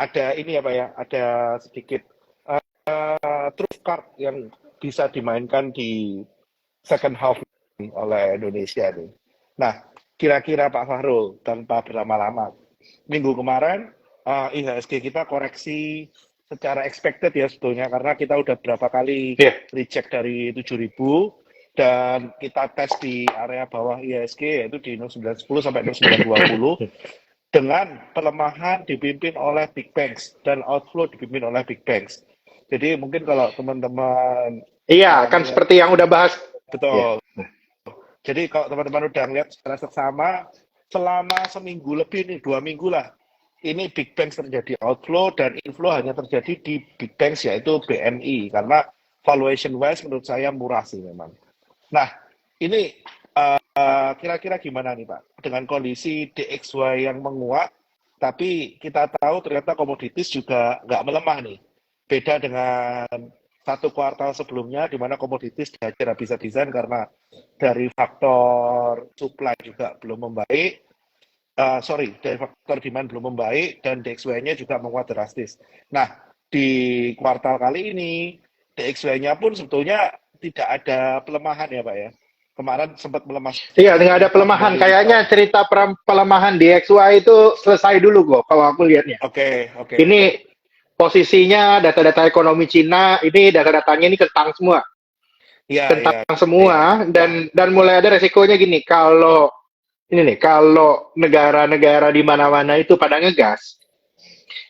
ada ini ya Pak ya, ada sedikit truth card yang bisa dimainkan di second half oleh Indonesia nih. Nah, kira-kira Pak Fahrul tanpa berlama-lama, minggu kemarin IHSG kita koreksi secara expected ya sebetulnya karena kita udah berapa kali Iya. reject dari 7.000 dan kita tes di area bawah IHSG yaitu di 0910 sampai 0920 dengan pelemahan dipimpin oleh big banks dan outflow dipimpin oleh big banks. Jadi mungkin kalau teman-teman Iya, kan melihat seperti yang udah bahas. Iya. betul. Jadi kalau teman-teman udah ngeliat secara seksama, selama seminggu lebih nih, 2 minggu lah, ini big banks terjadi outflow dan inflow hanya terjadi di big banks yaitu BNI karena valuation wise menurut saya murah sih memang. Nah, ini kira-kira gimana nih Pak? Dengan kondisi DXY yang menguat, tapi kita tahu ternyata komoditis juga nggak melemah nih. Beda dengan satu kuartal sebelumnya, di mana komoditis dihajar habis-habisan karena dari faktor supply juga belum membaik, dari faktor demand belum membaik, dan DXY-nya juga menguat drastis. Nah, di kuartal kali ini, DXY-nya pun sebetulnya tidak ada pelemahan ya Pak ya. Kemarin sempat melemah Iya, nggak ada sedikit pelemahan. dari Kayaknya cerita pelemahan di XY itu selesai dulu kok, kalau aku lihatnya. oke. Ini posisinya data-data ekonomi Cina, ini data-datanya ini kentang semua. Iya, iya, Kentang iya. semua, dan mulai ada resikonya gini, kalau ini nih, kalau negara-negara di mana-mana itu pada ngegas,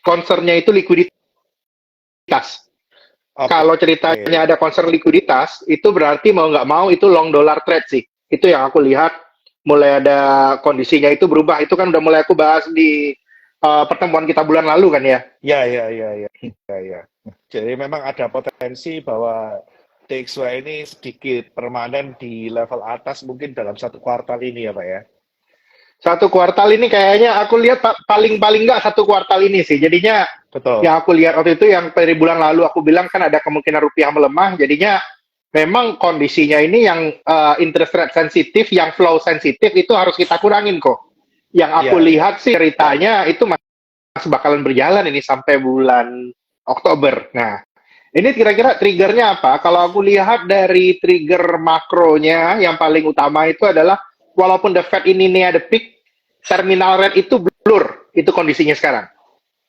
concernnya itu likuiditas. Oke. Kalau ceritanya ada concern likuiditas, itu berarti mau nggak mau itu long dollar trade sih. Itu yang aku lihat mulai ada kondisinya itu berubah. Itu kan udah mulai aku bahas di pertemuan kita bulan lalu kan ya. Ya. Jadi memang ada potensi bahwa DXY ini sedikit permanen di level atas mungkin dalam satu kuartal ini ya Pak ya. Satu kuartal ini kayaknya aku lihat paling-paling nggak satu kuartal ini sih. Jadinya Betul. yang aku lihat waktu itu yang dari bulan lalu aku bilang kan ada kemungkinan rupiah melemah. Jadinya memang kondisinya ini yang interest rate sensitif, yang flow sensitif itu harus kita kurangin kok. Yang aku Iya. lihat sih ceritanya itu masih bakalan berjalan ini sampai bulan Oktober. Nah, ini kira-kira triggernya apa? Kalau aku lihat dari trigger makronya, yang paling utama itu adalah walaupun the Fed ini near the peak, terminal rate itu blur. Itu kondisinya sekarang.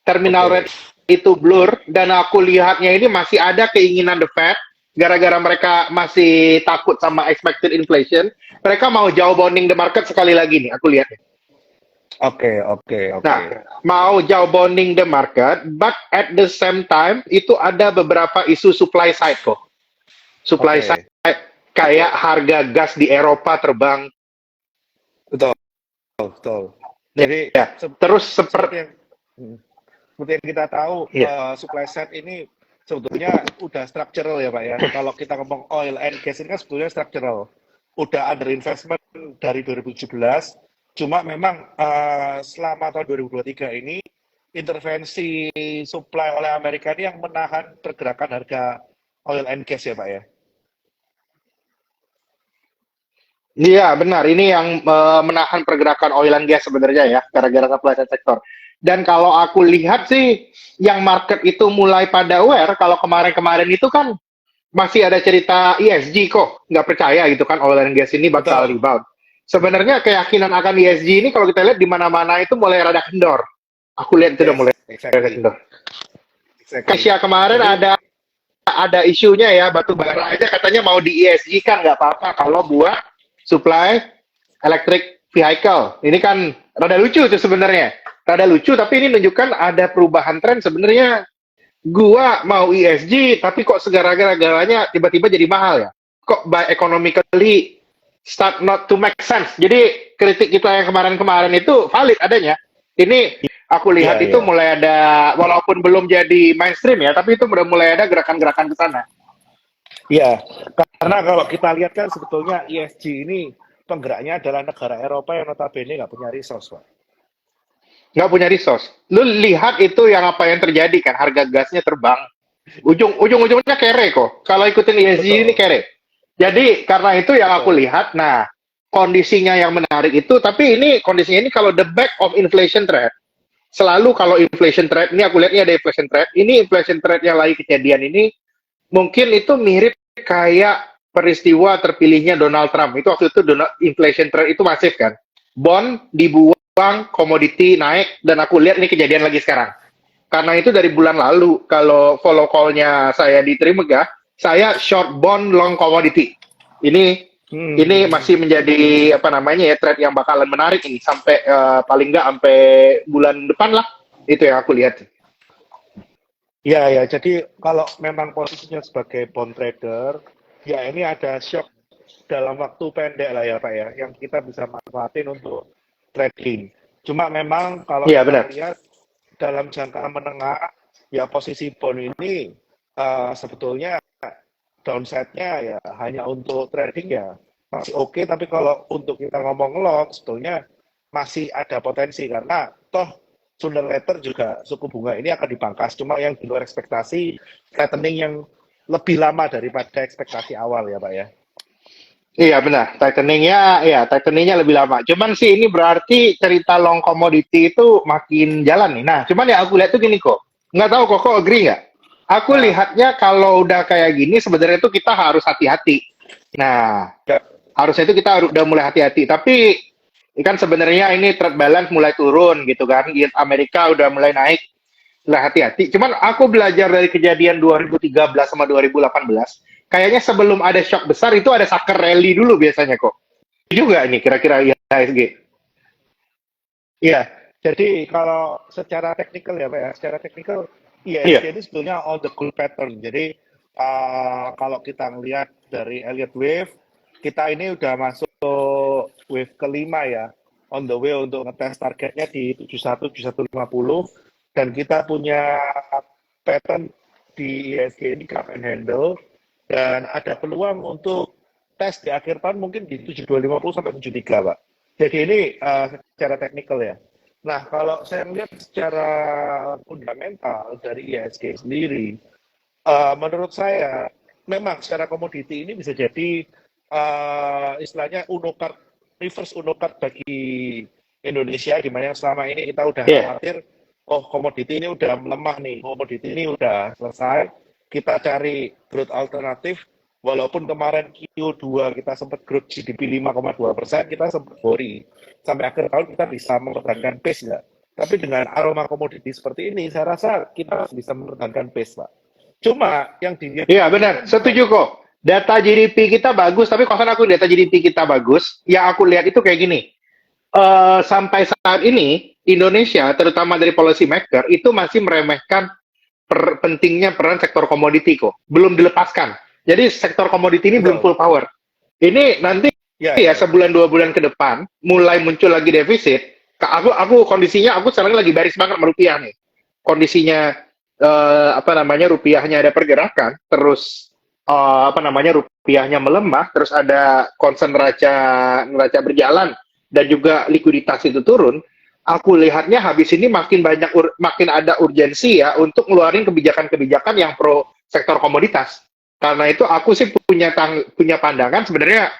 Terminal Oke. rate itu blur, dan aku lihatnya ini masih ada keinginan the Fed, gara-gara mereka masih takut sama expected inflation, mereka mau jauh bonding the market sekali lagi nih, aku lihatnya. Oke. Nah, mau jauh bonding the market, but at the same time itu ada beberapa isu supply side kok. Supply Oke. side kayak harga gas di Eropa terbang. Betul. Jadi Ya, terus hmm, seperti yang kita tahu ya, supply side ini sebetulnya udah structural ya Pak ya. Kalau kita ngomong oil and gas ini kan sebetulnya structural. Udah under investment dari 2017. Cuma memang selama tahun 2023 ini intervensi supply oleh Amerika ini yang menahan pergerakan harga oil and gas ya Pak ya. iya benar. Ini yang menahan pergerakan oil and gas sebenarnya ya, gara-gara supply side sektor. Dan kalau aku lihat sih, yang market itu mulai pada aware, kalau kemarin-kemarin itu kan masih ada cerita ESG kok, nggak percaya gitu kan oil and gas ini bakal Betul. rebound. Sebenarnya keyakinan akan ESG ini kalau kita lihat di mana-mana itu mulai rada kendor. Aku lihat itu udah mulai Yes, rada exactly. kendor. Asia kemarin Jadi ada isunya ya, batu bara aja katanya mau di ESG kan nggak apa-apa kalau buat supply electric vehicle. Ini kan rada lucu tuh sebenarnya. Rada lucu, tapi ini menunjukkan ada perubahan tren sebenarnya. Gua mau ESG, tapi kok segala-galanya tiba-tiba jadi mahal ya? Kok by economically start not to make sense. Jadi kritik kita yang kemarin-kemarin itu valid adanya. Ini aku lihat itu ya. mulai ada, walaupun belum jadi mainstream ya, tapi itu udah mulai ada gerakan-gerakan ke sana. Iya, karena kalau kita lihat kan sebetulnya ESG ini penggeraknya adalah negara Eropa yang notabene nggak punya resource, Pak. Nggak punya resource. Lu lihat itu yang apa yang terjadi kan, harga gasnya terbang. Ujung-ujungnya kere kok. Kalau ikutin ESG ini Betul. kere. Jadi karena itu yang aku Betul. lihat, nah kondisinya yang menarik itu, tapi ini kondisinya ini kalau the back of inflation threat, selalu kalau inflation trade ini aku lihat ini ada inflation trade. Ini inflation trade yang lagi kejadian ini mungkin itu mirip kayak peristiwa terpilihnya Donald Trump. Itu waktu itu inflation trade itu masif kan. Bond dibuang, komoditi naik, dan aku lihat ini kejadian lagi sekarang. Karena itu dari bulan lalu, kalau follow call-nya saya di Trimegah, saya short bond, long commodity. Ini ini masih menjadi apa namanya ya trade yang bakalan menarik ini sampai paling nggak sampai bulan depan lah. Itu yang aku lihat. Ya, ya. Jadi kalau memang posisinya sebagai bond trader, ya ini ada shock dalam waktu pendek lah ya Pak ya, yang kita bisa manfaatin untuk trading. Cuma memang kalau Iya kita benar. lihat dalam jangka menengah, ya posisi bond ini sebetulnya downside-nya ya hanya untuk trading ya masih oke, tapi kalau untuk kita ngomong long, sebetulnya masih ada potensi karena toh sooner later juga suku bunga ini akan dipangkas. Cuma yang di luar ekspektasi, flattening yang lebih lama daripada ekspektasi awal ya Pak ya. Iya benar, tightening-nya lebih lama. Cuman sih ini berarti cerita long commodity itu makin jalan nih. Nah, cuman ya aku lihat tuh gini kok. Nggak tahu kok agree nggak? Aku Nah, lihatnya kalau udah kayak gini sebenarnya itu kita harus hati-hati. Nah, ya, harusnya itu kita udah mulai hati-hati. Tapi kan sebenarnya ini trade balance mulai turun gitu kan. Yield Amerika udah mulai naik. Lah hati-hati. Cuman aku belajar dari kejadian 2013 sama 2018, kayaknya sebelum ada shock besar itu ada sucker rally dulu biasanya kok. Juga ini kira-kira IHSG. iya. Jadi kalau secara teknikal ya Pak ya, secara teknikal Iya. ISG ini sebetulnya on the cool pattern. Jadi kalau kita ngelihat dari Elliott Wave, kita ini udah masuk wave kelima ya, on the way untuk ngetes targetnya di 71, 7150, dan kita punya pattern di ISG ini cup and handle, dan ada peluang untuk tes di akhir tahun mungkin di 7250 sampai 73 Pak. Jadi ini secara teknikal ya. Nah, kalau saya melihat secara fundamental dari IHSG sendiri, menurut saya memang secara komoditi ini bisa jadi istilahnya unokar, reverse unokar bagi Indonesia, di mana selama ini kita udah Iya. khawatir, oh komoditi ini udah melemah nih, komoditi ini udah selesai, kita cari growth alternatif. Walaupun kemarin Q2 kita sempat growth GDP 5,2%, kita sempat worry sampai akhir tahun kita bisa mempertahankan pace nggak? Tapi dengan aroma komoditi seperti ini, saya rasa kita bisa mempertahankan pace, Pak. Cuma yang dilihat Iya ini benar, kan bukan, setuju kok. Data GDP kita bagus, tapi kalau aku data GDP kita bagus, yang aku lihat itu kayak gini. Sampai saat ini Indonesia, terutama dari policy maker, itu masih meremehkan pentingnya peran sektor komoditi kok. Belum dilepaskan. Jadi sektor komoditi ini belum betul. full power. Ini nanti Ya, ya ya, ya. sebulan 2 bulan ke depan mulai muncul lagi defisit. Aku kondisinya aku sekarang lagi baris banget sama rupiah nih. Kondisinya apa namanya rupiahnya ada pergerakan, terus apa namanya rupiahnya melemah, terus ada concern neraca neraca berjalan dan juga likuiditas itu turun. Aku lihatnya habis ini makin banyak makin ada urgensi ya untuk ngeluarin kebijakan-kebijakan yang pro sektor komoditas. Karena itu aku sih punya pandangan sebenarnya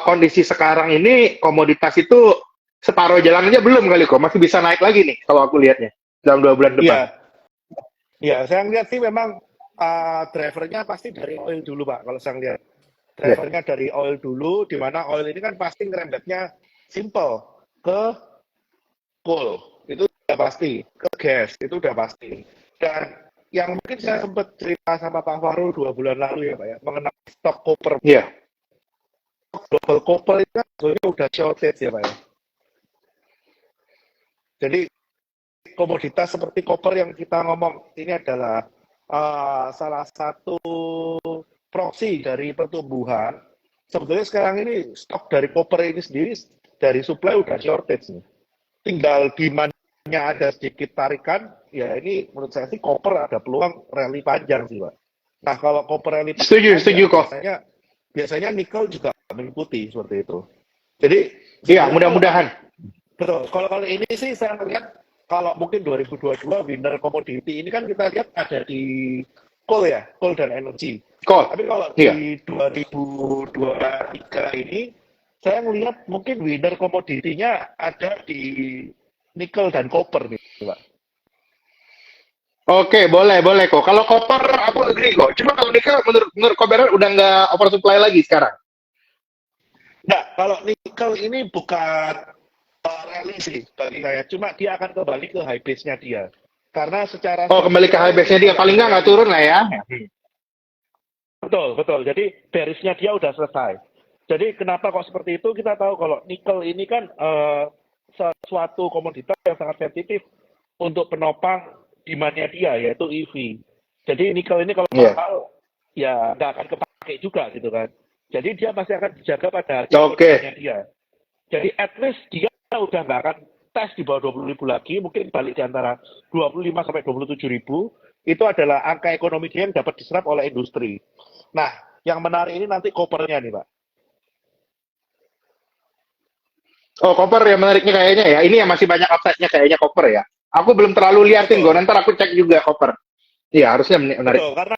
kondisi sekarang ini komoditas itu separuh jalan aja belum kali kok, masih bisa naik lagi nih kalau aku lihatnya dalam 2 bulan depan. Iya, iya. Saya lihat sih memang drivernya pasti dari oil dulu, Pak. Kalau saya lihat Ya, drivernya dari oil dulu, di mana oil ini kan pasti ngerembetnya simple ke coal, itu udah pasti, ke gas, itu udah pasti. Dan yang mungkin saya sempat cerita sama Pak Fahrul 2 bulan lalu ya Pak ya, mengenai stok koper. iya, Global koper itu kan sebenarnya udah shortage ya Pak ya. Jadi komoditas seperti koper yang kita ngomong ini adalah salah satu proksi dari pertumbuhan. Sebetulnya sekarang ini stok dari koper ini sendiri dari supply udah shortage nih. Tinggal demand-nya ada sedikit tarikan, ya ini menurut saya sih koper ada peluang rally panjang sih Pak. Nah kalau koper rally setuju panjang setuju kok. biasanya nikel juga mengikuti seperti itu. Jadi Iya, sebetulnya kalau mudah-mudahan. betul, kalau kali ini sih saya melihat kalau mungkin 2022 winner komoditi ini kan kita lihat ada di coal ya, coal dan energi. Call. Tapi kalau Iya. di 2023 ini saya melihat mungkin winner komoditinya ada di nikel dan copper nih. Pak. Oke, boleh kok. Kalau koper aku agree kok. Cuma kalau nikel menurut Koberan udah nggak oversupply lagi sekarang. Nah, kalau nikel ini bukan rally sih bagi saya, cuma dia akan kembali ke high base-nya dia. Karena secara Oh, kembali ke high struktural base-nya ini dia. nggak Paling ada nggak rally. turun lah ya. Betul, betul. Jadi bearish-nya dia udah selesai. Jadi kenapa kok seperti itu? Kita tahu kalau nikel ini kan sesuatu komoditas yang sangat sensitif untuk penopang demand-nya dia, yaitu EV. Jadi nikel ini kalau Iya. mahal, ya nggak akan kepake juga gitu kan. Jadi dia masih akan dijaga pada harga Oke. produksinya dia. Jadi at least dia udah nggak akan tes di bawah 20.000 lagi, mungkin balik di antara 25 sampai 27.000. Itu adalah angka ekonomi dia yang dapat diserap oleh industri. Nah, yang menarik ini nanti kopernya nih, Pak. Oh, koper ya menariknya kayaknya ya. Ini yang masih banyak upside-nya kayaknya koper ya. Aku belum terlalu liatin gue. Betul, Nanti aku cek juga koper. Iya, harusnya menarik. betul. Karena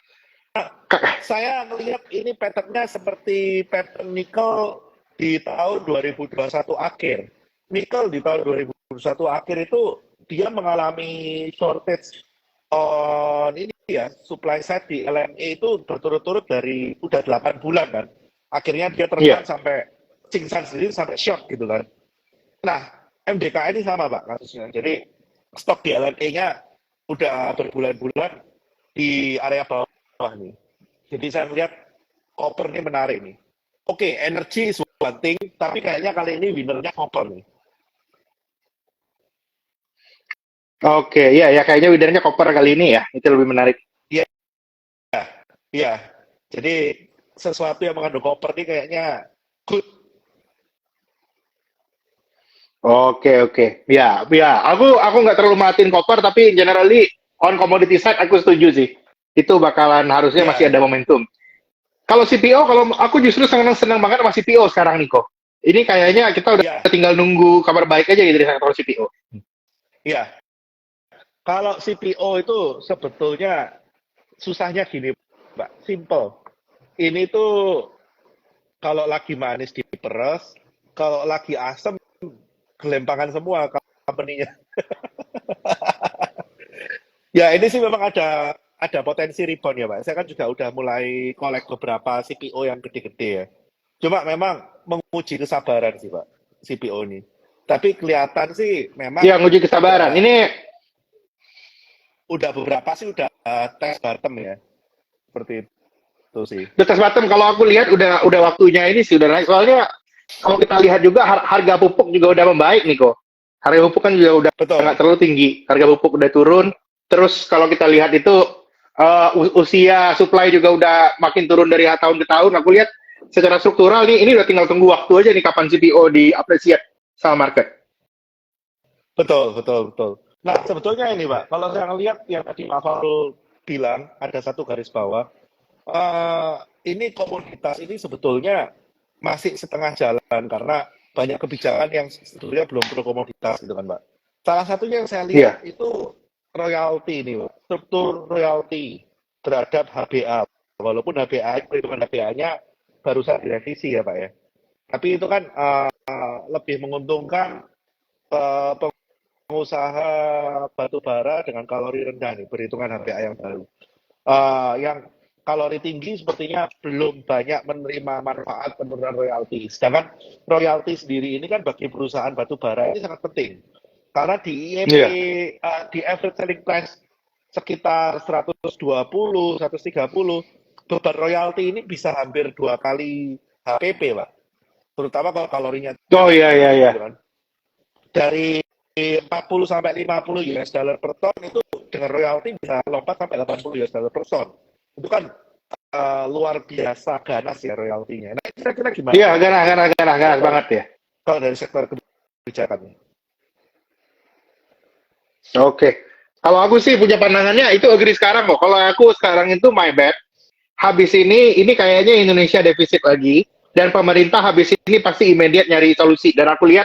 saya melihat ini pattern-nya seperti pattern nikel di tahun 2021 akhir. Nikel di tahun 2021 akhir itu dia mengalami shortage on ini ya, supply side di LME itu berturut-turut dari udah 8 bulan kan. Akhirnya dia Iya. tertahan sampai Tsingshan sendiri sampai shock gitu kan. Nah, MDK ini sama Pak kasusnya. Jadi stok di LME-nya udah berbulan-bulan di area bawah nih. Jadi saya melihat copper ini menarik nih. Oke, energi is one thing, tapi kayaknya kali ini winnernya copper nih. Oke, iya ya kayaknya widernya koper kali ini ya. Itu lebih menarik. Iya, iya. Jadi sesuatu yang mengandung copper nih kayaknya good. Oke. Ya. Aku nggak terlalu matiin koper, tapi generally on commodity side aku setuju sih. Itu bakalan harusnya masih ada Iya, momentum. Kalau CPO, kalau aku justru senang banget sama CPO sekarang Niko. Ini kayaknya kita udah iya, tinggal nunggu kabar baik aja gitu dari sektor CPO. iya. Kalau CPO itu sebetulnya susahnya gini, Pak. Simple. Ini tuh kalau lagi manis diperes, kalau lagi asam gelempangan semua company-nya. Ya, ini sih memang ada potensi rebound ya, Pak. Saya kan juga udah mulai collect beberapa CPO yang gede-gede ya. Cuma memang menguji kesabaran sih, Pak, CPO ini. Tapi kelihatan sih memang Iya, nguji kesabaran. udah Ini udah beberapa sih udah tes bottom ya. Seperti itu sih. the test bottom kalau aku lihat udah waktunya ini sih udah naik. Soalnya kalau kita lihat juga harga pupuk juga udah membaik nih kok. Harga pupuk kan juga udah Betul. nggak terlalu tinggi. Harga pupuk udah turun. Terus kalau kita lihat itu usia supply juga udah makin turun dari tahun ke tahun. Aku lihat secara struktural nih ini udah tinggal tunggu waktu aja nih kapan CPO diapresiasi sama market. Betul. Nah, sebetulnya ini, Pak, kalau saya lihat yang tadi Pak Farul bilang, ada satu garis bawah, eh ini komoditas ini sebetulnya masih setengah jalan karena banyak kebijakan yang sebetulnya belum pro komoditas gitu kan, Pak. Salah satunya yang saya Iya. lihat itu royalti ini, Pak. Struktur royalti terhadap HBA. Walaupun HBA, perhitungan HBA-nya barusan direvisi ya, Pak ya. Tapi itu kan lebih menguntungkan eh, pengusaha batu bara dengan kalori rendah nih, perhitungan HPA yang baru. Yang kalori tinggi sepertinya belum banyak menerima manfaat penurunan royalti. Sedangkan royalti sendiri ini kan bagi perusahaan batu bara ini sangat penting. Karena di IEP, Iya. di average selling price sekitar 120, 130, beban royalti ini bisa hampir 2 kali HPP, Pak. Terutama kalau kalorinya Oh iya. gitu kan. Dari 40 sampai 50 US dollar per ton itu dengan royalti bisa lompat sampai 80 US dollar per ton. Itu kan luar biasa ganas ya royaltinya. Nah, kira-kira gimana Iya, Pak? ganas Kalau banget ya. kalau dari sektor kebijakan. Oke. Kalau aku sih punya pandangannya itu agree sekarang kok. Kalau aku sekarang itu my bad. Habis ini kayaknya Indonesia defisit lagi dan pemerintah habis ini pasti immediate nyari solusi dan aku lihat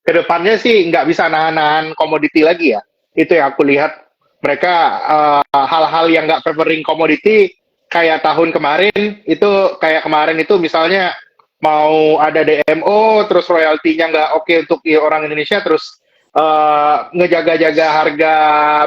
ke depannya sih nggak bisa nahan-nahan komoditi lagi ya. Itu yang aku lihat mereka hal-hal yang nggak favoring komoditi kayak tahun kemarin itu misalnya mau ada DMO terus royaltinya nggak oke untuk orang Indonesia terus ngejaga-jaga harga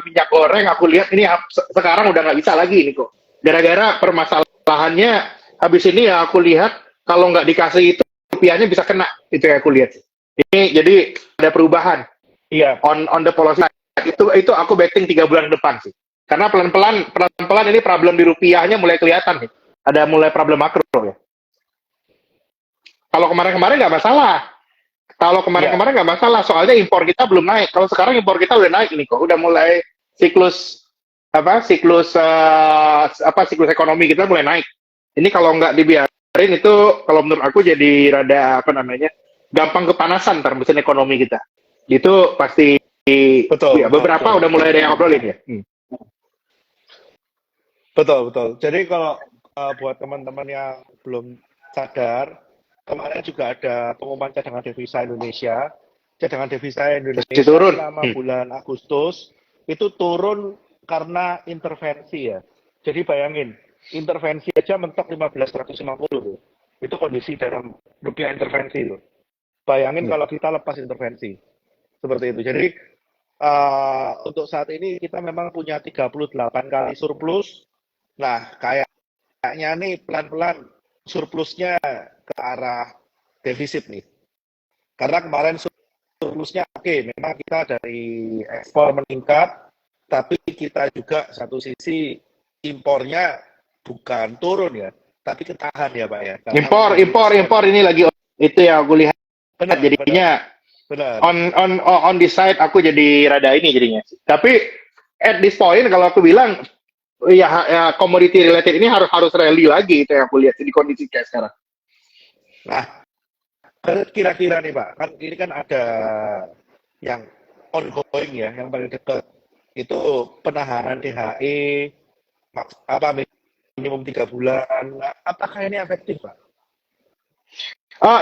minyak goreng. Aku lihat ini sekarang udah nggak bisa lagi ini kok. Gara-gara permasalahannya habis ini ya aku lihat kalau nggak dikasih itu rupiahnya bisa kena. Itu yang aku lihat. Ini jadi ada perubahan Iya, on the policy side. Itu aku betting 3 bulan ke depan sih. Karena pelan-pelan ini problem di rupiahnya mulai kelihatan nih. Ada mulai problem makro ya. Kalau kemarin-kemarin nggak masalah. Kalau iya, kemarin-kemarin nggak masalah, soalnya impor kita belum naik. Kalau sekarang impor kita udah naik ini kok, udah mulai siklus siklus ekonomi kita mulai naik. Ini kalau nggak dibiarin itu, kalau menurut aku jadi rada apa namanya, gampang kepanasan ntar mesin ekonomi kita. Itu pasti betul, ya betul, beberapa betul. udah mulai ada yang ngobrolin ya. Betul, betul. Jadi kalau buat teman-teman yang belum sadar, kemarin juga ada pengumuman cadangan devisa Indonesia. Cadangan devisa Pasti Indonesia turun. selama bulan Agustus itu turun karena intervensi ya. Jadi bayangin, intervensi aja mentok 15.150 tuh. Itu kondisi dalam rupiah intervensi itu. Bayangin Ya. kalau kita lepas intervensi. Seperti itu. Jadi untuk saat ini kita memang punya 38 kali surplus. Nah, kayaknya nih pelan-pelan surplusnya ke arah defisit nih. Karena kemarin surplusnya oke, memang kita dari ekspor meningkat, tapi kita juga satu sisi impornya bukan turun ya, tapi ketahan ya Pak ya, karena menunggu respon. Impor ini lagi itu yang aku lihat Benar, benar, jadinya benar. on this side aku jadi rada ini jadinya. Tapi at this point kalau aku bilang ya commodity related ini harus harus rally lagi itu yang aku lihat di kondisi kayak sekarang. Nah, kira-kira nih Pak, kan ini kan ada yang ongoing ya, yang paling dekat itu penahanan THE apa minimum 3 bulan. Nah, apakah ini efektif, Pak?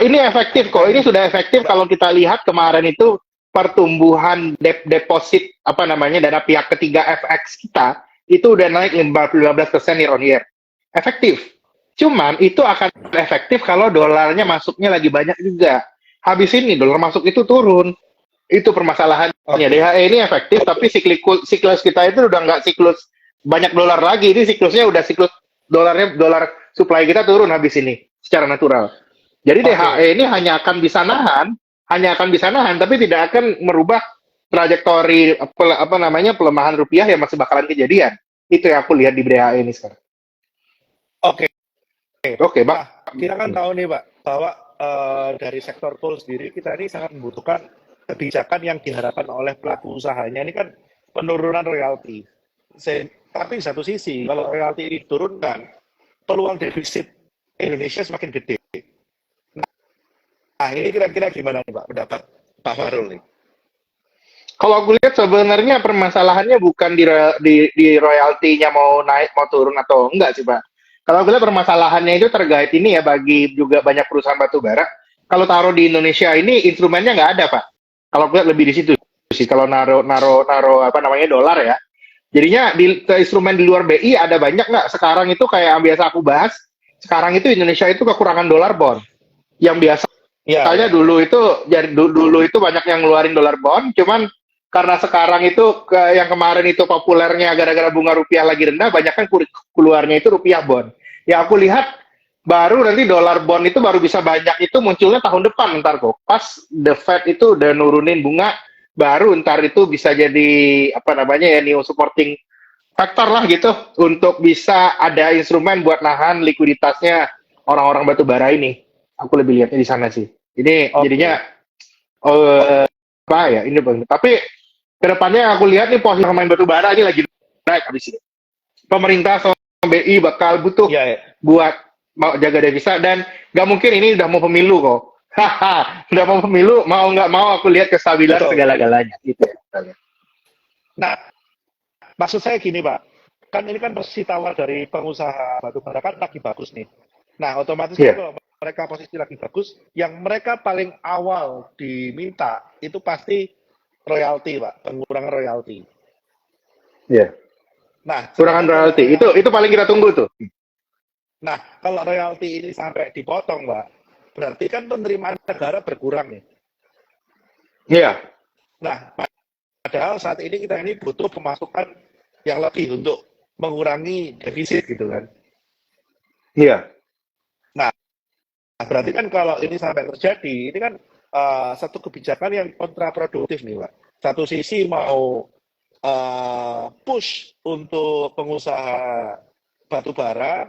Ini efektif kok. Apakah Ini ini sudah efektif kalau kita lihat kemarin itu pertumbuhan deposit apa namanya dana pihak ketiga FX kita itu udah naik 15% year on year. Efektif. Cuman itu akan efektif kalau dolarnya masuknya lagi banyak juga. Habis ini dolar masuk itu turun. Itu permasalahannya. Oke, DHE ini efektif tapi siklus kita itu udah nggak siklus banyak dolar lagi. Ini siklusnya udah siklus dolar supply kita turun habis ini secara natural. Jadi DHE oke, ini hanya akan bisa nahan, tapi tidak akan merubah trajektori apa namanya pelemahan rupiah yang masih bakalan kejadian. Itu yang aku lihat di DHE ini sekarang. oke. Oke, Bang. Nah, kita kan tahu nih, Pak, bahwa dari sektor tool sendiri kita ini sangat membutuhkan kebijakan yang diharapkan oleh pelaku usahanya. Ini kan penurunan royalti. Tapi di satu sisi, kalau royalti ini diturunkan, peluang defisit Indonesia semakin gede. Nah, ini kira-kira gimana nih, Pak, pendapat Pak Farul nih? Kalau aku lihat sebenarnya permasalahannya bukan di royaltinya mau naik mau turun atau enggak sih Pak. Kalau aku lihat permasalahannya itu terkait ini ya bagi juga banyak perusahaan batu bara. Kalau taruh di Indonesia ini instrumennya nggak ada Pak. Kalau aku lihat lebih di situ sih kalau naro apa namanya dolar ya. Jadinya di instrumen di luar BI ada banyak nggak? Sekarang itu kayak yang biasa aku bahas. Sekarang itu Indonesia itu kekurangan dolar bond. Yang biasa Iya, Makanya iya, iya. dulu itu jadi dulu itu banyak yang ngeluarin dolar bond, cuman karena sekarang itu yang kemarin itu populernya gara-gara bunga rupiah lagi rendah, banyak kan keluarnya itu rupiah bond. Ya aku lihat baru nanti dolar bond itu baru bisa banyak itu munculnya tahun depan ntar kok. Pas the Fed itu udah nurunin bunga, baru ntar itu bisa jadi apa namanya ya new supporting faktor lah gitu untuk bisa ada instrumen buat nahan likuiditasnya orang-orang batu bara ini. Aku lebih lihatnya di sana sih. Ini jadinya Oke. apa ya ini bang. Tapi kedepannya aku lihat nih posisi pemain batu bara ini lagi naik habis ini. Pemerintah sama BI bakal butuh Iya, iya. buat mau jaga devisa dan nggak mungkin ini udah mau pemilu kok. Haha, udah mau pemilu mau nggak mau aku lihat kestabilan Betul. segala-galanya gitu ya. Nah, maksud saya gini, Pak. Kan ini kan posisi tawar dari pengusaha batu bara kan lagi bagus nih. Nah, otomatis kan Iya, kalau mereka posisi lagi bagus, yang mereka paling awal diminta itu pasti royalti, Pak, pengurangan royalti. iya. Nah, Kurangan sedangkan kalau royalti. Itu royalti, paling kita tunggu tuh. nah kalau royalti ini sampai dipotong, Pak, berarti kan penerimaan negara berkurang nih. Iya. Nah, padahal saat ini kita ini butuh pemasukan yang lebih untuk mengurangi defisit gitu kan. Iya. Nah, berarti kan kalau ini sampai terjadi, ini kan satu kebijakan yang kontraproduktif nih, Pak. Satu sisi mau push untuk pengusaha batu bara,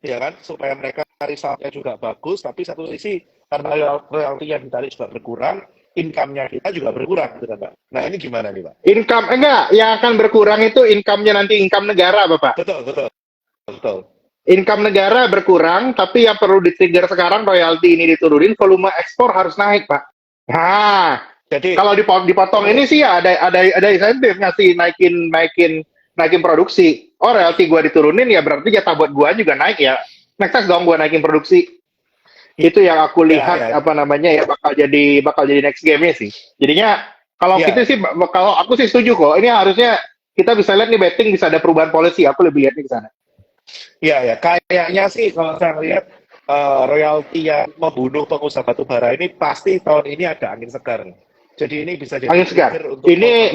ya kan, supaya mereka resultnya juga bagus, tapi satu sisi karena royalti yang ditarik juga berkurang, income-nya kita juga berkurang, gitu kan, Pak. Nah, ini gimana nih, Pak? Income enggak, yang akan berkurang itu income-nya nanti income negara, Bapak. Betul, betul, betul. Income negara berkurang, tapi yang perlu di-trigger sekarang royalti ini diturunin, volume ekspor harus naik, Pak. Nah, Jadi, kalau dipotong ini sih ya ada insentif ngasih naikin produksi. Oh, royalti gua diturunin ya berarti jatah buat gua juga naik ya. Next dong gua naikin produksi. Itu yang aku ya, lihat ya, apa namanya ya bakal jadi next game-nya sih. Jadinya kalau kita ya, sih kalau aku sih setuju kok. Ini harusnya kita bisa lihat nih betting bisa ada perubahan policy. Aku lebih lihatnya ke sana. ya, kayaknya sih kalau saya lihat royalti yang membunuh pengusaha batu bara ini pasti tahun ini ada angin segar. Jadi ini bisa jadi Angin segar. trigger untuk Ini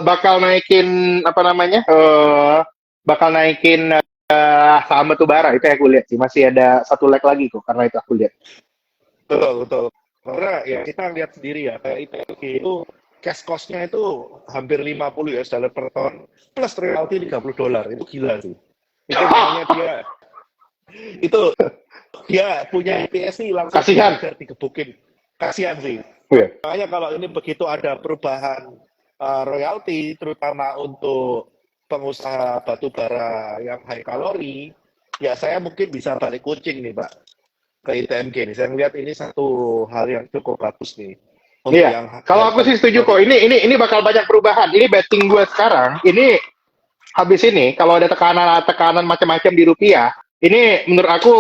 bakal naikin apa namanya? Bakal naikin saham batu bara itu yang aku lihat sih. Masih ada satu leg lagi kok karena itu aku lihat. betul, betul. Karena ya kita lihat sendiri ya, kayak IPLG itu cash cost-nya itu hampir 50 US dollar per ton plus royalti $30. Itu gila sih. Itu makanya dia punya IPSI langsung Kasihan. dihajar, digebukin. Kasihan sih. Iya. Makanya kalau ini begitu ada perubahan royalti, terutama untuk pengusaha batu bara yang high kalori, ya saya mungkin bisa balik kucing nih, Pak, ke ITMG nih. Saya melihat ini satu hal yang cukup bagus nih untuk Iya. yang Kalau high aku sih setuju kok. kalori. Ini bakal banyak perubahan. Ini betting gue sekarang. Ini habis ini kalau ada tekanan macam-macam di rupiah, ini menurut aku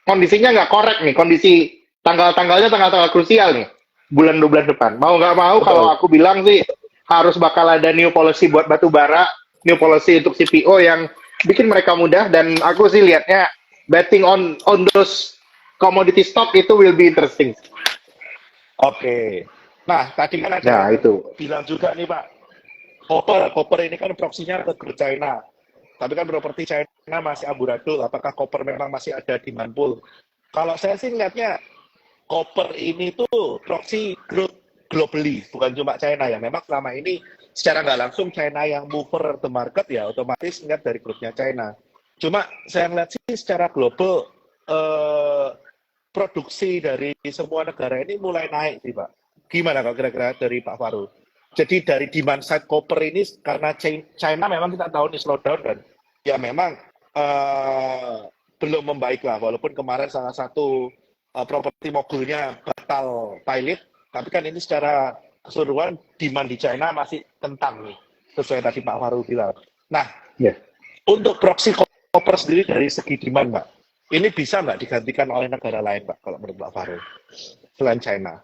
kondisinya nggak korek nih. Kondisi tanggal-tanggalnya tanggal-tanggal krusial nih. Bulan 2 bulan depan. Mau nggak mau kalau Betul. aku bilang sih harus bakal ada new policy buat batu bara, new policy untuk CPO yang bikin mereka mudah dan aku sih lihatnya betting on those commodity stock itu will be interesting. Oke. Nah, tadi kan ada Nah, yang itu. bilang juga nih, Pak, Copper ini kan proksinya ke grup China. Tapi kan properti China masih amburadul. Apakah copper memang masih ada di manpool? Kalau saya sih ngeliatnya copper ini tuh proxy growth globally, bukan cuma China ya. Memang selama ini secara nggak langsung China yang mover the market ya otomatis ngeliat dari grupnya China. Cuma saya ngeliat sih secara global eh, produksi dari semua negara ini mulai naik sih Pak. Gimana kalau kira-kira dari Pak Faru? Jadi dari demand side copper ini karena China memang kita tahu nih slowdown dan ya memang eh, belum membaik lah. Walaupun kemarin salah satu properti mogulnya batal pilot, tapi kan ini secara keseluruhan demand di China masih kentang nih, sesuai tadi Pak Faru bilang. Nah, Ya. untuk proxy copper sendiri dari segi demand, Pak, ini bisa nggak digantikan oleh negara lain, Pak, kalau menurut Pak Faru, selain China?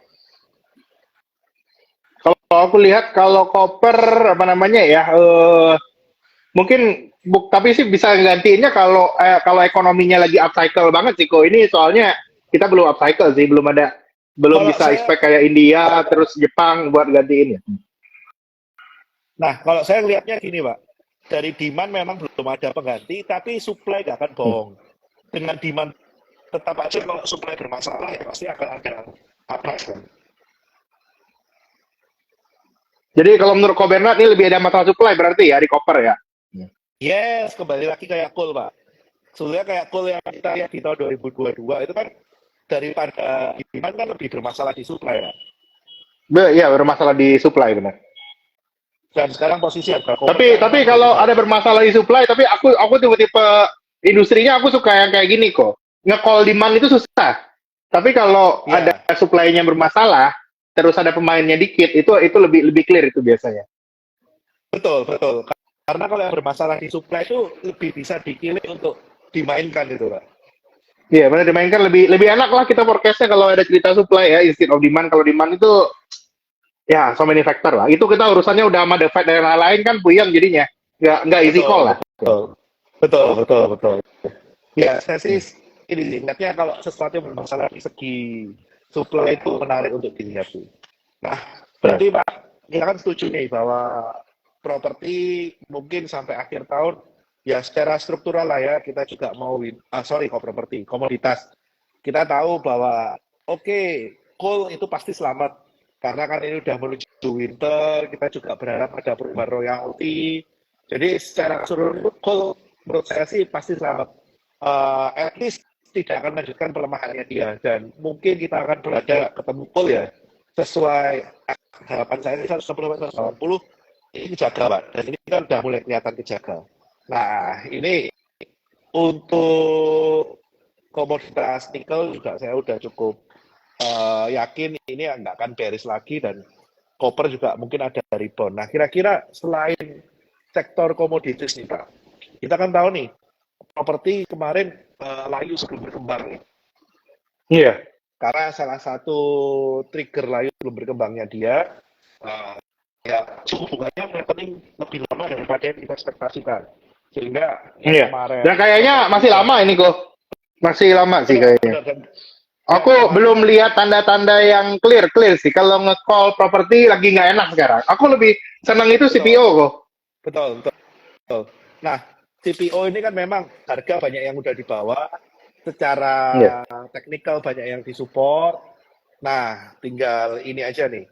Kalau aku lihat kalau koper apa namanya ya mungkin tapi sih bisa gantiinnya kalau ekonominya lagi upcycle banget sih kok ini soalnya kita belum upcycle sih belum Kalau bisa saya, expect kayak India terus Jepang buat gantiin ya. nah kalau saya lihatnya gini, Pak, dari demand memang belum ada pengganti, tapi supply nggak akan bohong. Dengan demand tetap aja kalau supply bermasalah ya pasti akan ada apa kan? Jadi kalau menurut Ko Bernard ini lebih ada masalah supply berarti ya di koper ya. Yes, kembali lagi kayak coal, Pak. Sebenarnya kayak coal yang kita lihat di tahun 2022 itu kan daripada demand kan lebih bermasalah di supply ya. Iya bermasalah di supply benar. Dan sekarang posisi harga copper Tapi kan tapi memang lagi kalau ada bagus. bermasalah di supply tapi aku tipe-tipe industrinya aku suka yang kayak gini kok. Nge-call demand itu susah. Tapi kalau ada Ya, supply-nya bermasalah, terus ada pemainnya dikit, itu lebih lebih clear itu biasanya. betul, betul. Karena kalau yang bermasalah di supply itu lebih bisa dikilik untuk dimainkan itu, Pak. Iya, benar dimainkan lebih lebih enak lah kita forecastnya kalau ada cerita supply ya, instead of demand. Kalau demand itu ya so many factor lah. Itu kita urusannya udah sama the Fed dan lain-lain kan puyeng jadinya. Nggak easy Betul, call lah. betul. Betul, betul, betul. Ya, saya sih ini sih, ingatnya kalau sesuatu yang bermasalah di segi supply itu menarik untuk dilihat sih. Nah, Nah, berarti Pak, kita kan setuju nih bahwa properti mungkin sampai akhir tahun ya secara struktural lah ya kita juga mau kok properti komoditas. Kita tahu bahwa oke, coal itu pasti selamat karena kan ini udah menuju winter, kita juga berharap ada perubahan royalti. Jadi secara keseluruhan coal menurut saya sih pasti selamat. At least tidak akan melanjutkan pelemahannya dia dan mungkin kita akan berada ketemu coal ya sesuai harapan saya 110-180 ini kejaga Pak dan ini kan udah mulai kelihatan kejaga. Nah ini untuk komoditas nikel juga saya udah cukup yakin ini nggak akan bearish lagi dan copper juga mungkin ada rebound. Nah kira-kira selain sektor komoditas nih Pak, kita kan tahu nih properti kemarin layu sebelum berkembang nih. Iya. Karena salah satu trigger layu belum berkembangnya dia ya suku bunganya happening lebih lama daripada yang kita ekspektasikan. Sehingga Iya. kemarin Dan kayaknya masih lama ini kok. Masih lama sih kayaknya. Aku belum lihat tanda-tanda yang clear sih. Kalau nge-call properti lagi nggak enak sekarang. Aku lebih senang itu CPO kok. Betul. Nah, CPO ini kan memang harga banyak yang udah dibawa, secara teknikal banyak yang disupport. Nah, tinggal ini aja nih.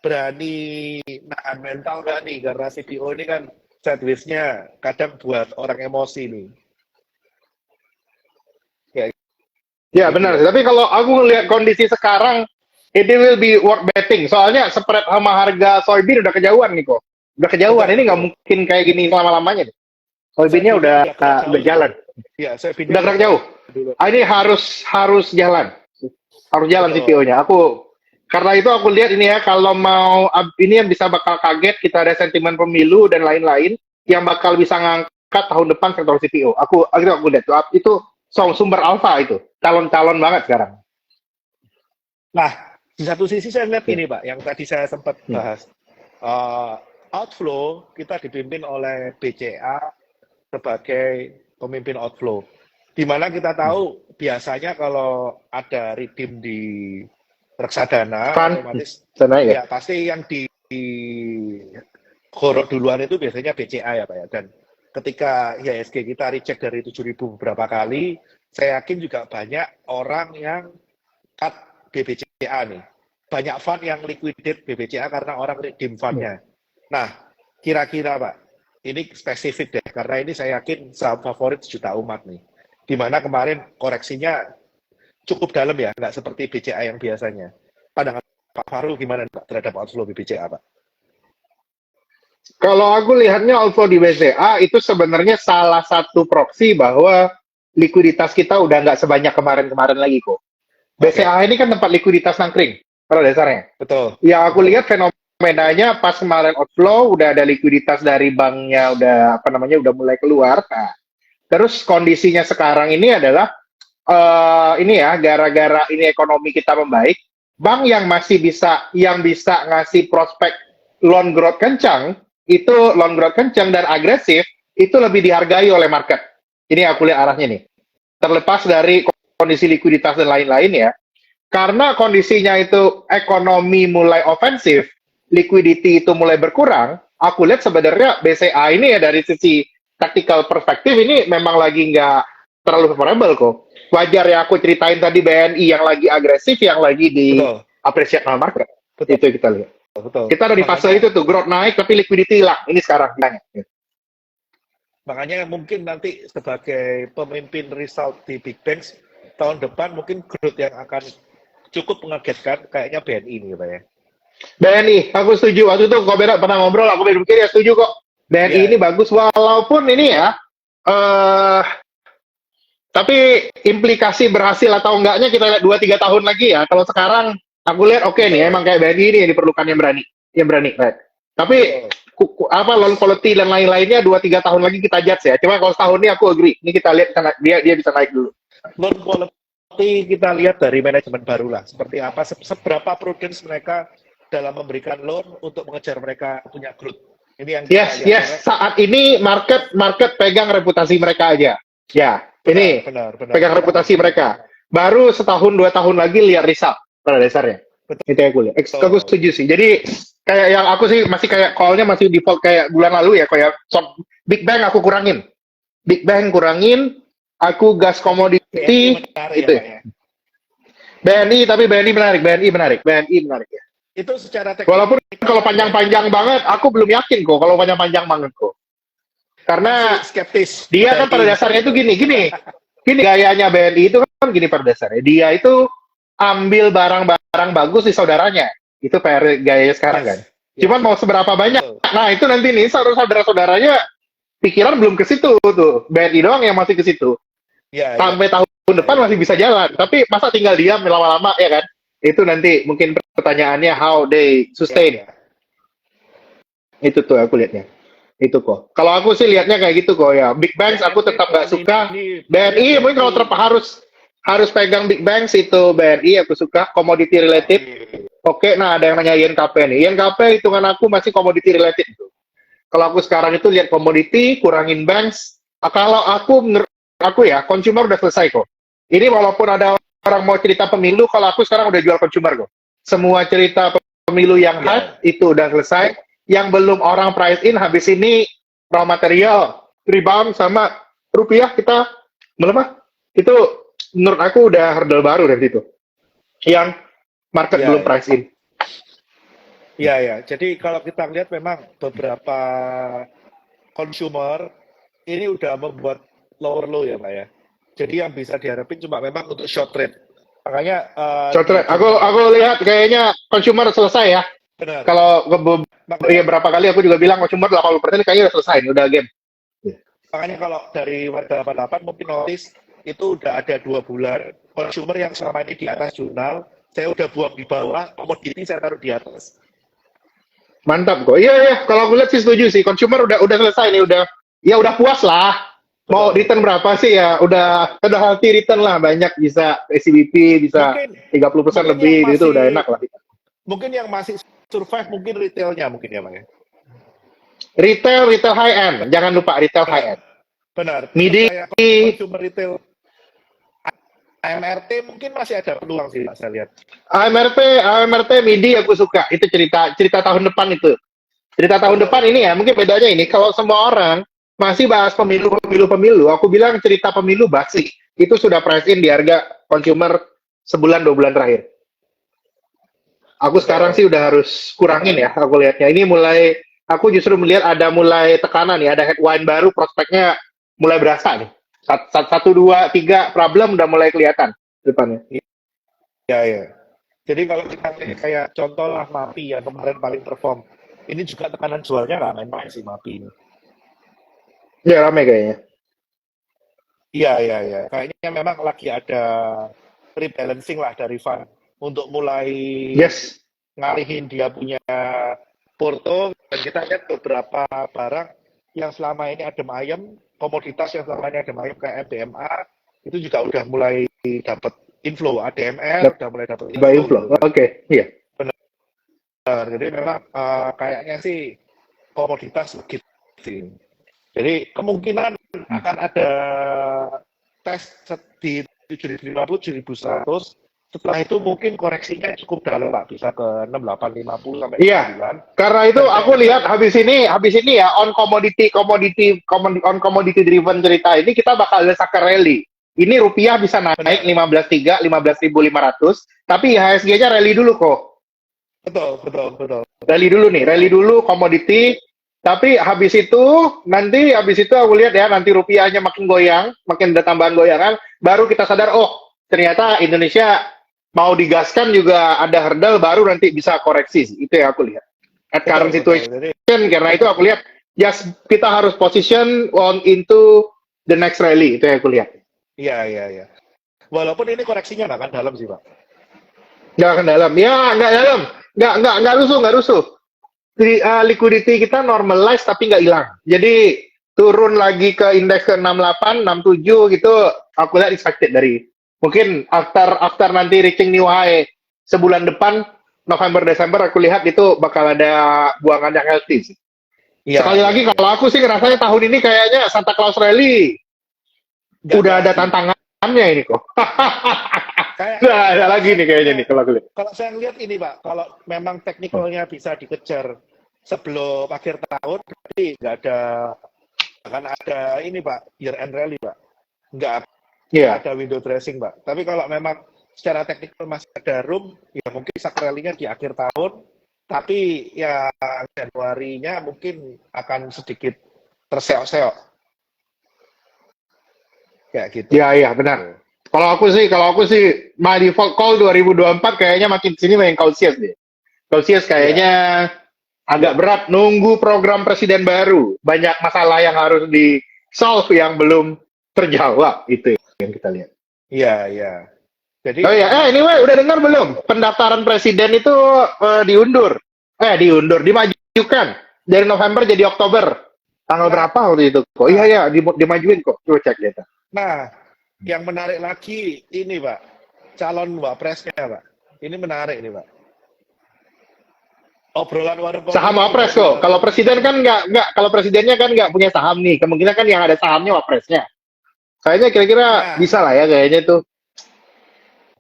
Berani nahan mental nggak nih? Karena CPO ini kan sideways-nya kadang buat orang emosi nih. Ya benar, tapi kalau aku lihat kondisi sekarang, it will be worth betting. Soalnya spread sama harga soybean udah kejauhan nih kok. Udah kejauhan, ini nggak mungkin kayak gini selama-lamanya nih. Soybeannya udah jalan. Iya, udah gerak jauh. Ini harus jalan. Harus jalan CPO-nya. Karena itu aku lihat ini ya, kalau mau, ini yang bisa bakal kaget, kita ada sentimen pemilu dan lain-lain, yang bakal bisa ngangkat tahun depan sektor CPO. Aku lihat, itu sumber alfa itu. Calon-calon banget sekarang. Nah, di satu sisi saya lihat ini Pak, yang tadi saya sempat bahas. Outflow, kita dipimpin oleh BCA sebagai pemimpin outflow. Di mana kita tahu biasanya kalau ada redeem di reksadana, otomatis ya pasti yang di gorok duluan itu biasanya BCA ya Pak ya. Dan ketika IHSG kita recheck dari 7.000 beberapa kali, saya yakin juga banyak orang yang cut BBCA nih. Banyak fund yang liquidate BBCA karena orang redeem fundnya. Nah, kira-kira Pak, ini spesifik deh, karena ini saya yakin saham favorit sejuta umat nih. Dimana kemarin koreksinya cukup dalam ya, nggak seperti BCA yang biasanya. Pandangan Pak Fahrul gimana Pak terhadap outflow BCA Pak? Kalau aku lihatnya outflow di BCA itu sebenarnya salah satu proksi bahwa likuiditas kita udah nggak sebanyak kemarin-kemarin lagi kok. BCA ini kan tempat likuiditas nangkring pada dasarnya. Betul. Ya aku lihat fenomenanya pas kemarin outflow udah ada likuiditas dari banknya udah mulai keluar. Nah, terus kondisinya sekarang ini adalah ini ya gara-gara ini ekonomi kita membaik, bank yang bisa ngasih prospek loan growth kencang dan agresif itu lebih dihargai oleh market. Ini aku lihat arahnya nih. Terlepas dari kondisi likuiditas dan lain-lain ya. Karena kondisinya itu ekonomi mulai ofensif, liquidity itu mulai berkurang, aku lihat sebenarnya BCA ini ya dari sisi tactical perspektif ini memang lagi nggak terlalu favorable kok. Wajar ya aku ceritain tadi BNI yang lagi agresif, yang lagi di appreciate market. Betul. Itu kita lihat. Betul. Kita ada di fase itu tuh, growth naik tapi liquidity hilang. Ini sekarang. Makanya mungkin nanti sebagai pemimpin result di Big Banks, tahun depan mungkin growth yang akan cukup mengagetkan kayaknya BNI ini Pak ya. BNI, aku setuju. Waktu itu Kobera pernah ngobrol, aku berpikir ya setuju kok. BNI ini bagus, walaupun ini ya, tapi implikasi berhasil atau enggaknya kita lihat 2-3 tahun lagi ya. Kalau sekarang aku lihat oke nih, emang kayak BNI ini yang diperlukan yang berani, right? Tapi loan quality dan lain-lainnya 2-3 tahun lagi kita judge ya. Cuma kalau setahun ini aku agree. Ini kita lihat dia bisa naik dulu. Loan quality kita lihat dari manajemen baru lah. Seperti apa, seberapa prudence mereka dalam memberikan loan untuk mengejar mereka punya growth. Ini yang yes. Saat ini market pegang reputasi mereka aja. Ya, ini benar. Pegang reputasi mereka. Baru setahun 2 tahun lagi lihat result pada dasarnya. Betul. Itu yang aku lihat. Aku setuju sih. Jadi kayak yang aku sih masih kayak call-nya masih default kayak bulan lalu ya, kayak Big Bang aku kurangin. Big Bang kurangin, aku gas BNI komoditi menarik ya itu Pak ya. ya. BNI tapi BNI menarik, BNI menarik ya. Itu secara Walaupun teknikal kalau kan BNI panjang-panjang banget, aku belum yakin kok kalau panjang-panjang banget kok. masih Karena skeptis dia kan pada dari dasarnya itu investor. gini gayanya BNI itu kan gini pada dasarnya. Dia itu ambil barang-barang bagus di saudaranya. Itu PR gaya sekarang kan. Yes, Cuman yes, mau seberapa banyak? betul. Nah itu nanti nih saudara-saudaranya pikiran belum ke situ tuh. BNI doang yang masih ke situ. Ya, ya, Sampai tahun depan ya. masih bisa jalan. Tapi masa tinggal diam lama-lama ya kan? Itu nanti mungkin pertanyaannya how they Ya, sustain. ya. Itu tuh aku lihatnya. Itu kok. Kalau aku sih lihatnya kayak gitu kok ya. Big Banks aku BNI tetap nggak tahun suka. ini pokoknya BNI mungkin kalau BNI harus pegang Big Banks itu BNI aku suka. Commodity related. Oke, nah ada yang nanya INKP nih. INKP hitungan aku masih commodity related. Kalau aku sekarang itu lihat komoditi, kurangin banks. Kalau aku menurut aku ya, consumer udah selesai kok. Ini walaupun ada orang mau cerita pemilu, kalau aku sekarang udah jual consumer kok. Semua cerita pemilu yang ya, hype itu udah selesai. Yang belum orang price in habis ini raw material rebound sama rupiah kita melemah. Itu menurut aku udah hurdle baru dari situ. Yang market ya, belum ya. price in. Ya, ya. Jadi kalau kita lihat memang beberapa consumer ini udah membuat lower low ya Pak ya. Jadi yang bisa diharapin cuma memang untuk short trade. Makanya Short di trade. Aku lihat kayaknya consumer selesai ya. benar. Kalau Makanya, berapa kali aku juga bilang consumer 80% kayaknya udah selesai, udah game. makanya kalau dari warga 88 mungkin notice itu udah ada 2 bulan consumer yang selama ini di atas jurnal, saya udah buang di bawah, komoditi saya taruh di atas. Mantap kok. Iya iya, kalau aku lihat sih setuju sih. Consumer udah selesai nih, udah puas lah. Mau Betul, return betul. berapa sih ya? Udah healthy return lah, banyak bisa SCBP bisa Mungkin 30% mungkin yang lebih, itu udah masih enak lah. survive mungkin retailnya mungkin ya Pak ya. Retail high end, jangan lupa retail Benar, high end. benar. Terus Midi, kayak consumer retail AMRT mungkin masih ada peluang sih Pak, saya lihat. AMRT, Midi aku suka. Itu cerita tahun depan itu. Cerita tahun Betul, depan betul. ini ya, mungkin bedanya ini, kalau semua orang masih bahas pemilu, aku bilang cerita pemilu basi. Itu sudah price in di harga consumer sebulan 2 bulan terakhir. Aku sekarang Betul. sih udah harus kurangin ya, aku lihatnya. Ini mulai, aku justru melihat ada mulai tekanan ya, ada headwind baru, prospeknya mulai berasa nih. 1, 2, 3 problem udah mulai kelihatan depannya. Ya, ya. Jadi kalau kita lihat kayak contoh lah MAPI yang kemarin paling perform, ini juga tekanan jualnya nggak main-main sih MAPI ini. Ya ramai kayaknya. Iya, iya, iya. Kayaknya memang lagi ada rebalancing lah dari fund untuk mulai Yes. ngalihin dia punya porto, dan kita lihat beberapa barang yang selama ini adem ayem, komoditas yang selama ini adem ayem kayak MDMA, itu juga udah mulai dapat inflow, ADMR udah mulai dapat Buy inflow inflow. gitu kan. Oke, iya. Benar. Jadi memang kayaknya sih komoditas begitu sih. Jadi kemungkinan akan ada tes di 7.050, 7.100. Setelah itu mungkin koreksinya cukup dalam Pak, bisa ke 6850 sampai Iya, 9. karena itu Dan aku lihat habis ini ya on commodity driven cerita ini kita bakal ada sucker rally. Ini rupiah bisa naik benar. 15.3, 15.500, tapi IHSG-nya rally dulu kok. Betul, betul, betul. Rally dulu komoditi. Tapi habis itu aku lihat ya nanti rupiahnya makin goyang, makin ada tambahan goyangan, baru kita sadar oh ternyata Indonesia mau digaskan juga ada hurdle baru nanti bisa koreksi. Itu yang aku lihat. At current Betul, situation, betul. Jadi, karena itu aku lihat yes, kita harus position on into the next rally, itu yang aku lihat. iya, iya, iya. Walaupun ini koreksinya nggak akan dalam sih Pak. Nggak akan dalam, ya nggak dalam, nggak rusuh. Jadi, liquidity kita normalize tapi nggak hilang. Jadi turun lagi ke indeks ke 68, 67 gitu, aku lihat expected dari mungkin after nanti reaching new high sebulan depan November Desember aku lihat itu bakal ada buangan yang healthy sih. Iya, Sekali iya, lagi iya. kalau aku sih ngerasanya tahun ini kayaknya Santa Claus Rally Nggak udah ada sih. tantangannya ini kok. Kayak Nah, ada kalau lagi saya nih kayaknya nih ngelihat, kalau aku lihat. kalau saya ngelihat ini Pak, kalau memang teknikalnya bisa dikejar sebelum akhir tahun, berarti nggak ada, akan ada ini Pak, year end rally Pak. Nggak Iya. ada window dressing Pak. Tapi kalau memang secara teknikal masih ada room, ya mungkin sak rally-nya di akhir tahun, tapi ya Januarinya mungkin akan sedikit terseok-seok, kayak gitu. Iya, iya, benar. Kalau aku sih my default call 2024 kayaknya makin sini main cautious deh. Cautious Ya, kayaknya agak berat nunggu program presiden baru. Banyak masalah yang harus di solve yang belum terjawab itu yang kita lihat. iya, iya. Jadi Oh ya, memang anyway, udah dengar belum? Pendaftaran presiden itu diundur. Dimajukan dari November jadi Oktober. Tanggal nah, berapa waktu itu? Kok iya nah, ya, dimajuin kok. Coba cek data. nah, yang menarik lagi ini Pak, calon wapresnya Pak. Ini menarik nih Pak. Obrolan warung kopi Saham ini wapres jadi kok. Kalau baru presiden kan nggak, kalau presidennya kan nggak punya saham nih. Kemungkinan kan yang ada sahamnya wapresnya. Kayaknya kira-kira nah, bisa lah ya kayaknya tuh.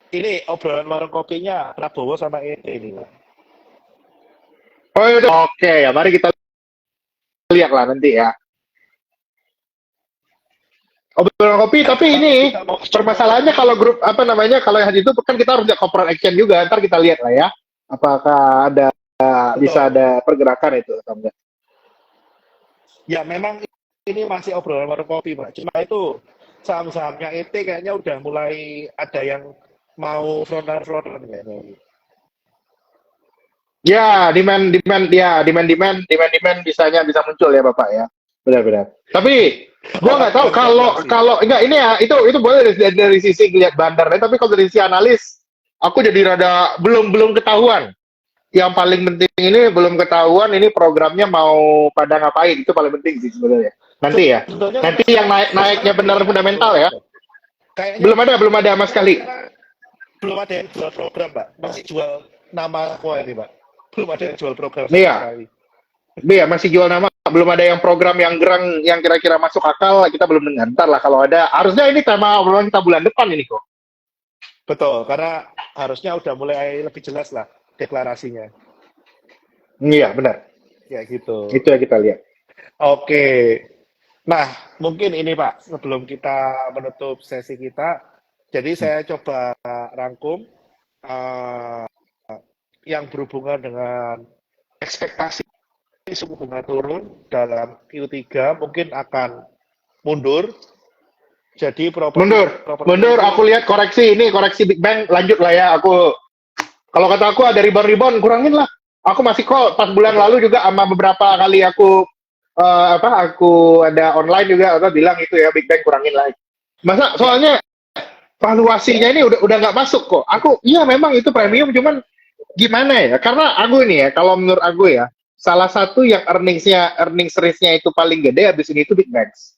ini obrolan warung kopinya Prabowo sama ET ini Pak. Oh itu oke ya. Mari kita lihat lah nanti ya. Obrolan kopi, Nah, tapi kalau ini kita mau coba permasalahannya ini, kalau grup apa namanya kalau yang itu kan kita harus lihat corporate action juga. Ntar kita lihat lah ya. Apakah ada bisa betul. ada pergerakan itu atau enggak? Ya memang ini masih obrolan warung kopi Pak. Cuma itu saham-sahamnya ET kayaknya udah mulai ada yang mau frontal-frontal kayaknya. Ya, demand bisanya bisa muncul ya Bapak ya. Benar-benar. Tapi gua Kalau nggak tahu harga kalau inflasi. kalau enggak ini ya itu boleh dari sisi lihat bandarnya, tapi kalau dari sisi analis aku jadi rada belum ketahuan. Yang paling penting ini belum ketahuan ini programnya mau pada ngapain, itu paling penting sih sebenarnya. Nanti ya. Sebetulnya Nanti yang sampai naiknya sekarang benar fundamental ya. kayaknya Belum ada sama sampai sekali. sekarang belum ada yang jual program, Pak. Masih jual nama kok ini, Pak. Belum ada yang jual program sama Iya, sekali. iya masih jual nama, belum ada yang program yang gerang yang kira-kira masuk akal, kita belum dengar. Ntar lah kalau ada, harusnya ini tema obrolan kita bulan depan ini kok. Betul, karena harusnya udah mulai lebih jelas lah deklarasinya. Iya, benar. Ya gitu. Itu yang kita lihat. Oke. Nah, mungkin ini Pak, sebelum kita menutup sesi kita, jadi saya coba rangkum eh, yang berhubungan dengan ekspektasi suku bunga turun dalam Q3 mungkin akan mundur. Jadi properti Mundur, properti mundur. ini Aku lihat koreksi Big Bang lanjut lah ya. Kalau kata aku ada rebound kurangin lah. Aku masih kok pas bulan betul, lalu juga sama beberapa kali aku ada online juga atau bilang itu ya Big Bang kurangin lagi. Masa ya soalnya valuasinya ini udah nggak masuk kok. Aku iya memang itu premium cuman gimana ya? Karena aku ini ya kalau menurut aku ya salah satu yang earnings risk-nya itu paling gede habis ini itu Big Banks.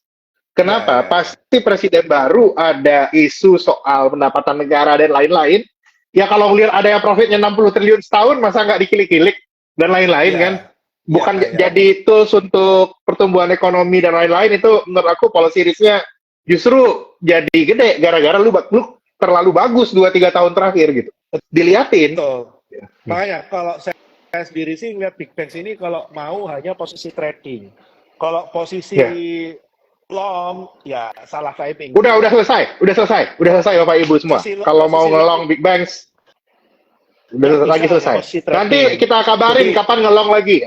ya Kenapa? ya ya. Pasti presiden baru ada isu soal pendapatan negara dan lain-lain. Ya kalau ngelihat ada yang profitnya 60 triliun setahun, masa nggak dikilik-kilik dan lain-lain kan? Ya, ya, Bukan ya. jadi tools untuk pertumbuhan ekonomi dan lain-lain itu menurut aku policy risk-nya justru jadi gede gara-gara lu terlalu bagus 2-3 tahun terakhir gitu. Diliatin. Betul. Makanya kalau saya sendiri sih lihat Big Banks ini kalau mau hanya posisi trading. Kalau posisi Ya. long, ya salah timing Udah gitu. udah selesai Bapak Ibu semua. Kalau mau Posisi long ngelong Big Banks nggak udah bisa lagi hanya selesai. posisi Nanti trading. kita kabarin Jadi kapan ngelong lagi.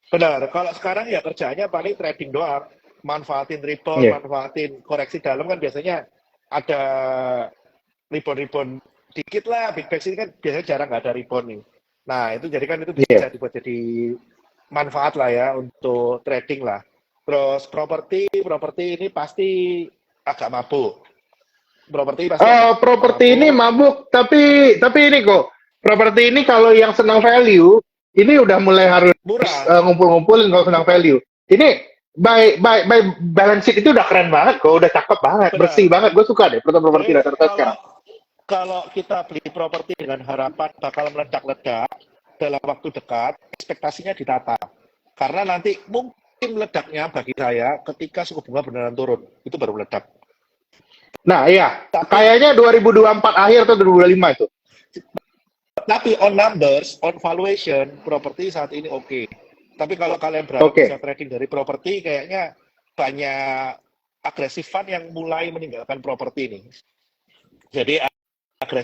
benar, kalau sekarang ya kerjanya paling trading doang. Manfaatin rebound, Iya. manfaatin koreksi dalam kan biasanya ada rebound-rebound dikit lah. Big Banks ini kan biasanya jarang nggak ada rebound nih. Nah, itu jadi kan itu bisa Iya. dibuat jadi manfaat lah ya untuk trading lah. Terus properti ini pasti agak mabuk. Properti pasti agak Properti ini mabuk, mabuk, tapi ini kok properti ini kalau yang senang value ini udah mulai harus murah. ngumpul-ngumpulin kalau senang value. Ini by balance sheet itu udah keren banget kok, udah cakep banget, bersih Benar. banget. Gue suka deh properti Jadi rata-rata sekarang. kalau kita beli properti dengan harapan bakal meledak-ledak dalam waktu dekat, ekspektasinya ditata. Karena nanti mungkin meledaknya bagi saya ketika suku bunga beneran turun, itu baru meledak. Nah, iya. Tapi Kayaknya 2024 akhir atau 2025 itu. tapi on numbers, on valuation, properti saat ini oke. Tapi kalau kalian berharap bisa Oke. trading dari properti, kayaknya banyak agresifan yang mulai meninggalkan properti ini. Jadi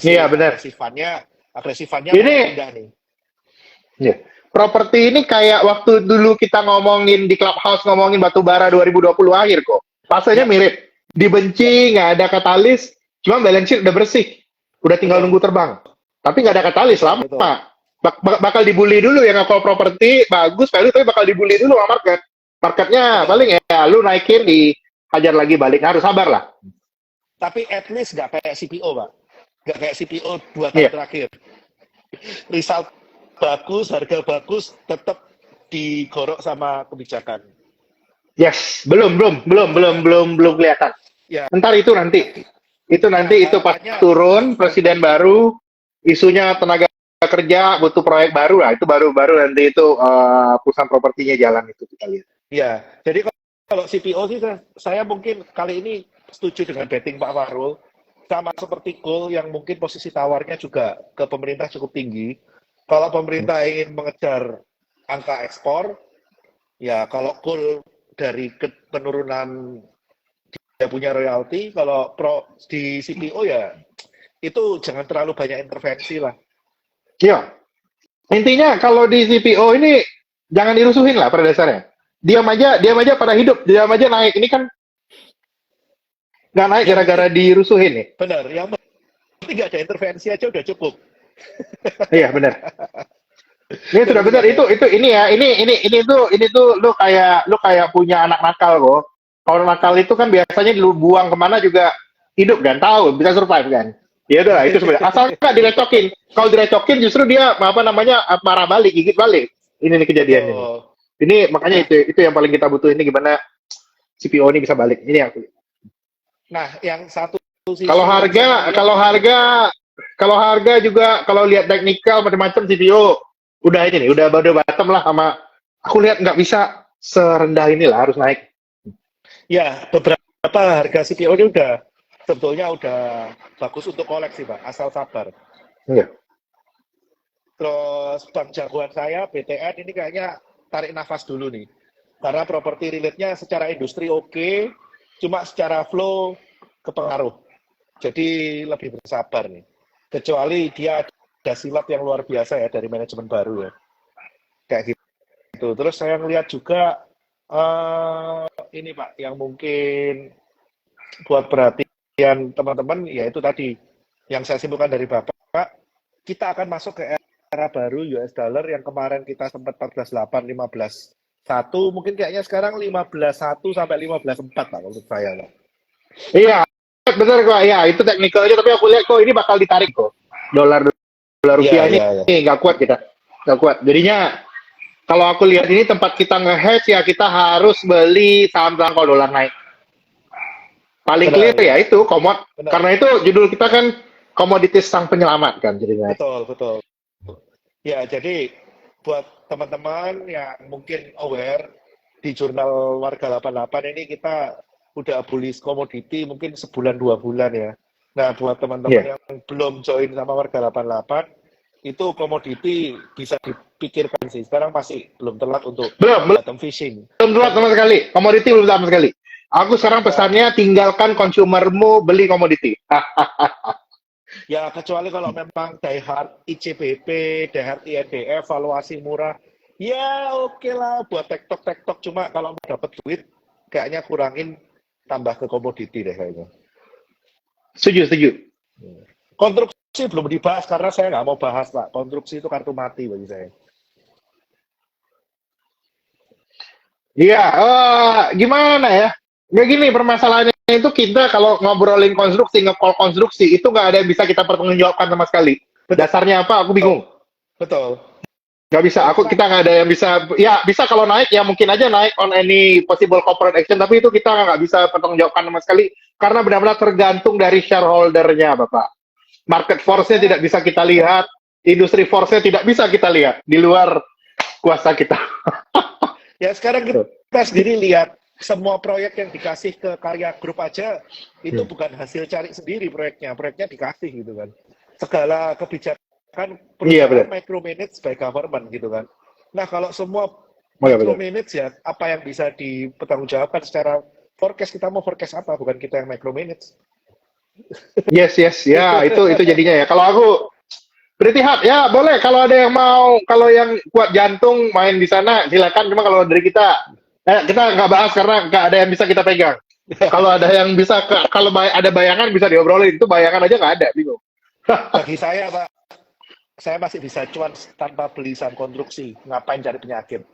Iya, benar. agresifannya mulai Ini pindah nih. ya, properti ini kayak waktu dulu kita ngomongin di Clubhouse ngomongin batu bara 2020 akhir kok. Rasanya Ya, mirip. Dibenci, nggak ada katalis, cuma balance sheet udah bersih. Udah tinggal betul, nunggu terbang. Tapi nggak ada katalis betul, lama. betul. Bakal dibully dulu ya kalau properti bagus value tapi bakal dibully dulu sama market. Marketnya Betul. paling ya lu naikin dihajar lagi balik. Harus sabar lah. Tapi at least nggak kayak CPO, Pak. Nggak kayak CPO 2 tahun Iya. terakhir. Result bagus, harga bagus, tetap digorok sama kebijakan. Yes, belum kelihatan. Ya, Ntar itu nanti. Itu nah nanti itu pas harapannya turun presiden baru, isunya tenaga kerja butuh proyek baru lah. Itu baru nanti itu perusahaan propertinya jalan itu kita lihat. ya. Jadi kalau CPO sih saya mungkin kali ini setuju dengan betting Pak Farul. Sama seperti Gold yang mungkin posisi tawarnya juga ke pemerintah cukup tinggi. Kalau pemerintah ingin mengejar angka ekspor, ya kalau Gold dari penurunan dia punya royalti, kalau di CPO ya itu jangan terlalu banyak intervensi lah. Iya. Intinya kalau di CPO ini jangan dirusuhin lah pada dasarnya. Diam aja pada hidup, diam aja naik. Ini kan nggak naik Yang gara-gara penting dirusuhin nih. benar, yang penting nggak ada intervensi aja udah cukup. Iya benar. Ini Yang sudah penting benar nggak ada. itu ini ya ini tuh lu kayak punya anak nakal kok. Kalau nakal itu kan biasanya lu buang kemana juga hidup kan tahu bisa survive kan. Ya udah itu sebenarnya asal nggak direcokin. Kalau direcokin justru dia apa namanya marah balik gigit balik. Ini nih kejadian ini. Betul. Ini makanya Nah, itu yang paling kita butuh ini gimana CPO ini bisa balik. Ini yang nah, yang satu kalau sisi yang saya harga lihat kalau ini, harga kalau harga juga kalau lihat teknikal macam-macam CPO udah ini nih udah bottom lah sama aku lihat nggak bisa serendah ini lah harus naik. ya beberapa harga CPO ini sebetulnya udah bagus untuk koleksi, Pak, asal sabar. Iya. Terus bank jagoan saya, BTN, ini kayaknya tarik nafas dulu nih. Karena properti relate-nya secara industri oke, cuma secara flow kepengaruh. Jadi lebih bersabar nih. Kecuali dia ada silat yang luar biasa ya dari manajemen baru ya. Kayak gitu. Terus saya ngelihat juga ini Pak, yang mungkin buat perhatian teman-teman, yaitu tadi yang saya simpulkan dari Bapak, kita akan masuk ke era baru US dollar yang kemarin kita sempat 14.8, 15.1, mungkin kayaknya sekarang 15.1 sampai 15.4 Pak menurut saya. Pak. Iya, benar kok. Ya, itu teknikal aja tapi aku lihat kok ini bakal ditarik kok. Dolar dolar Iya, rupiah ini iya, iya. nggak kuat kita. Nggak kuat. Jadinya kalau aku lihat ini tempat kita nge-hedge ya kita harus beli saham-saham kalau dolar naik. Paling clear Benar, ya itu komod benar. karena itu judul kita kan komoditas sang penyelamat kan jadinya. Betul, betul. Ya, jadi buat teman-teman yang mungkin aware di jurnal Warga 88 ini kita udah bullish komoditi mungkin sebulan 2 bulan ya. Nah, buat teman-teman Iya. yang belum join sama Warga 88 itu komoditi bisa dipikirkan sih. Sekarang masih belum telat untuk Belum, belum, bottom fishing. belum telat sama sekali. Komoditi belum sama sekali. Aku sekarang Ya, pesannya tinggalkan konsumermu beli komoditi. ya kecuali kalau memang diehard ICBP, diehard INDF, valuasi murah, ya oke lah buat tektok-tektok. Cuma kalau mau dapat duit, kayaknya kurangin tambah ke komoditi deh kayaknya. Setuju, setuju. Konstruksi belum dibahas karena saya nggak mau bahas Pak. Konstruksi itu kartu mati bagi saya. Iya, gimana ya? Nggak gini permasalahannya itu kita kalau ngobrolin konstruksi, nge-call konstruksi itu nggak ada yang bisa kita pertanggungjawabkan sama sekali. Betul, Dasarnya apa? Aku bingung. betul. Nggak bisa. Kita nggak ada yang bisa. Ya bisa kalau naik ya mungkin aja naik on any possible corporate action. Tapi itu kita nggak bisa pertanggungjawabkan sama sekali karena benar-benar tergantung dari shareholder-nya, Bapak. Market Ya force-nya tidak sekarang, bisa kita lihat, industri force-nya tidak bisa kita lihat di luar kuasa kita. ya sekarang kita sendiri lihat semua proyek yang dikasih ke Karya Group aja itu Hmm. bukan hasil cari sendiri proyeknya dikasih gitu kan. Segala kebijakan Iya perusahaan benar. micromanage by government gitu kan. Nah, kalau semua Oh ya benar. micromanage ya apa yang bisa dipertanggungjawabkan secara forecast, kita mau forecast apa, bukan kita yang micromanage. Yes, yes, ya itu jadinya ya. Kalau aku Pretty Hard ya boleh kalau ada yang mau, kalau yang kuat jantung main di sana silakan. Cuma kalau dari kita nggak bahas karena nggak ada yang bisa kita pegang. Kalau ada yang bisa, kalau ada bayangan bisa diobrolin. Itu bayangan aja nggak ada, bingung. Bagi saya Pak, saya masih bisa cuan tanpa beli saham konstruksi, ngapain cari penyakit.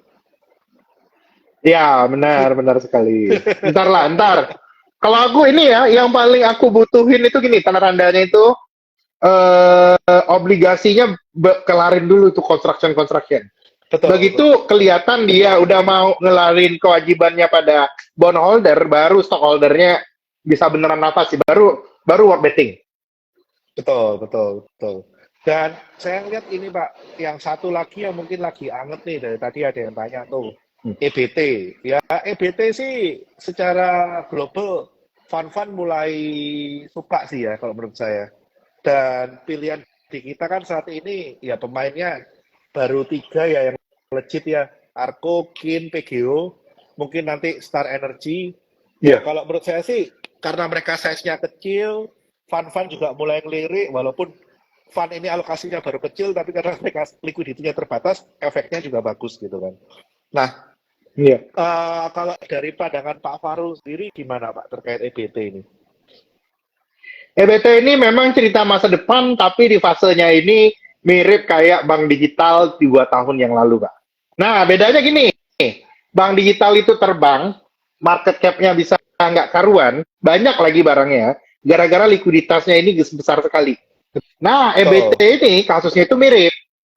Ya benar, benar sekali. Ntar lah, ntar. Kalau aku ini ya, yang paling aku butuhin itu gini, tanda-tandanya itu obligasinya kelarin dulu tuh construction. Betul, betul. Begitu kelihatan dia udah mau ngelarin kewajibannya pada bondholder, baru stockholdernya bisa beneran nafas sih, baru baru worth betting. Betul, betul, betul. Dan saya lihat ini Pak, yang satu lagi yang mungkin lagi anget nih, dari tadi ada yang tanya tuh, Hmm. EBT. Ya, EBT sih secara global, fund-fund mulai suka sih ya kalau menurut saya. Dan pilihan di kita kan saat ini, ya pemainnya baru 3 ya yang legit ya, Arco, Kin, PGO, mungkin nanti Star Energy. Ya Iya. kalau menurut saya sih, karena mereka size-nya kecil, fund-fund juga mulai ngelirik, walaupun fund ini alokasinya baru kecil, tapi karena mereka likuiditinya terbatas, efeknya juga bagus gitu kan. Nah, Iya. kalau dari pandangan Pak Faru sendiri gimana Pak terkait EBT ini? EBT ini memang cerita masa depan, tapi di fasenya ini mirip kayak bank digital 2 tahun yang lalu, Pak. Nah, bedanya gini, bank digital itu terbang, market cap-nya bisa nggak karuan, banyak lagi barangnya, gara-gara likuiditasnya ini besar sekali. Nah, EBT Betul, ini kasusnya itu mirip.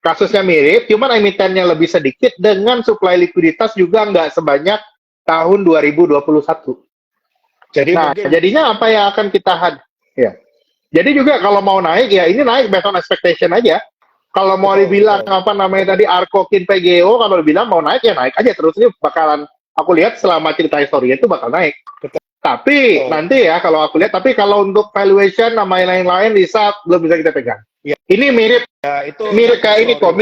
Kasusnya mirip, cuman emitennya lebih sedikit dengan suplai likuiditas juga nggak sebanyak tahun 2021. jadi Nah, mungkin jadinya apa yang akan kita ya. Jadi juga kalau mau naik ya ini naik based on expectation aja. Kalau mau betul, dibilang betul, apa namanya tadi Arkokin PGO, kalau dibilang mau naik ya naik aja terus, ini bakalan aku lihat selama cerita historinya itu bakal naik. betul, Tapi betul. nanti ya kalau aku lihat, tapi kalau untuk valuation nama yang lain-lain bisa belum bisa kita pegang. Ya, Ini mirip itu mirip nanti kayak ini sorry kok, Pak.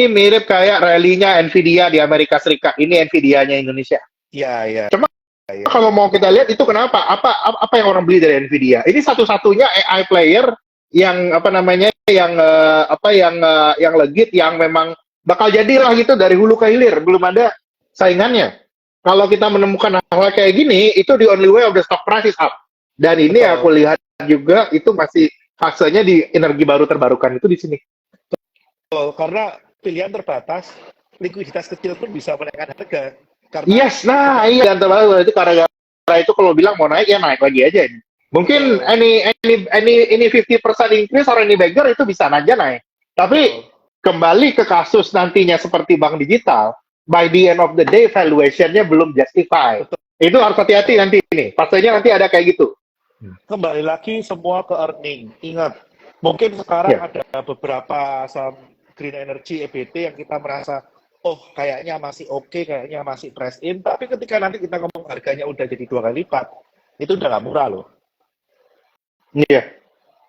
mirip kayak rally-nya Nvidia di Amerika Serikat. Ini Nvidia-nya Indonesia. Ya, ya, Cuma ya. kalau mau kita lihat itu kenapa? Apa yang orang beli dari Nvidia? Ini satu-satunya AI player yang apa namanya yang legit, yang memang bakal jadilah gitu dari hulu ke hilir, belum ada saingannya. Kalau kita menemukan hal kayak gini, itu the only way of the stock price is up. Dan ini aku Betul, lihat juga itu masih fasenya di energi baru terbarukan itu di sini. betul. Karena pilihan terbatas, likuiditas kecil pun bisa menaikkan harga. Karena Yes, nah dengan iya antara itu karena itu kalau bilang mau naik ya naik lagi aja. Mungkin betul, ini 50% increase or any beggar itu bisa aja naik. Tapi betul, kembali ke kasus nantinya seperti bank digital, by the end of the day valuation-nya belum justify. betul. Itu harus hati-hati nanti ini. Pastinya nanti ada kayak gitu. Kembali lagi semua ke earning. Ingat, mungkin sekarang Ya. ada beberapa saham green energy EBT yang kita merasa, oh kayaknya masih oke, kayaknya masih price in, tapi ketika nanti kita ngomong harganya udah jadi 2 kali lipat, itu udah nggak murah loh. Iya.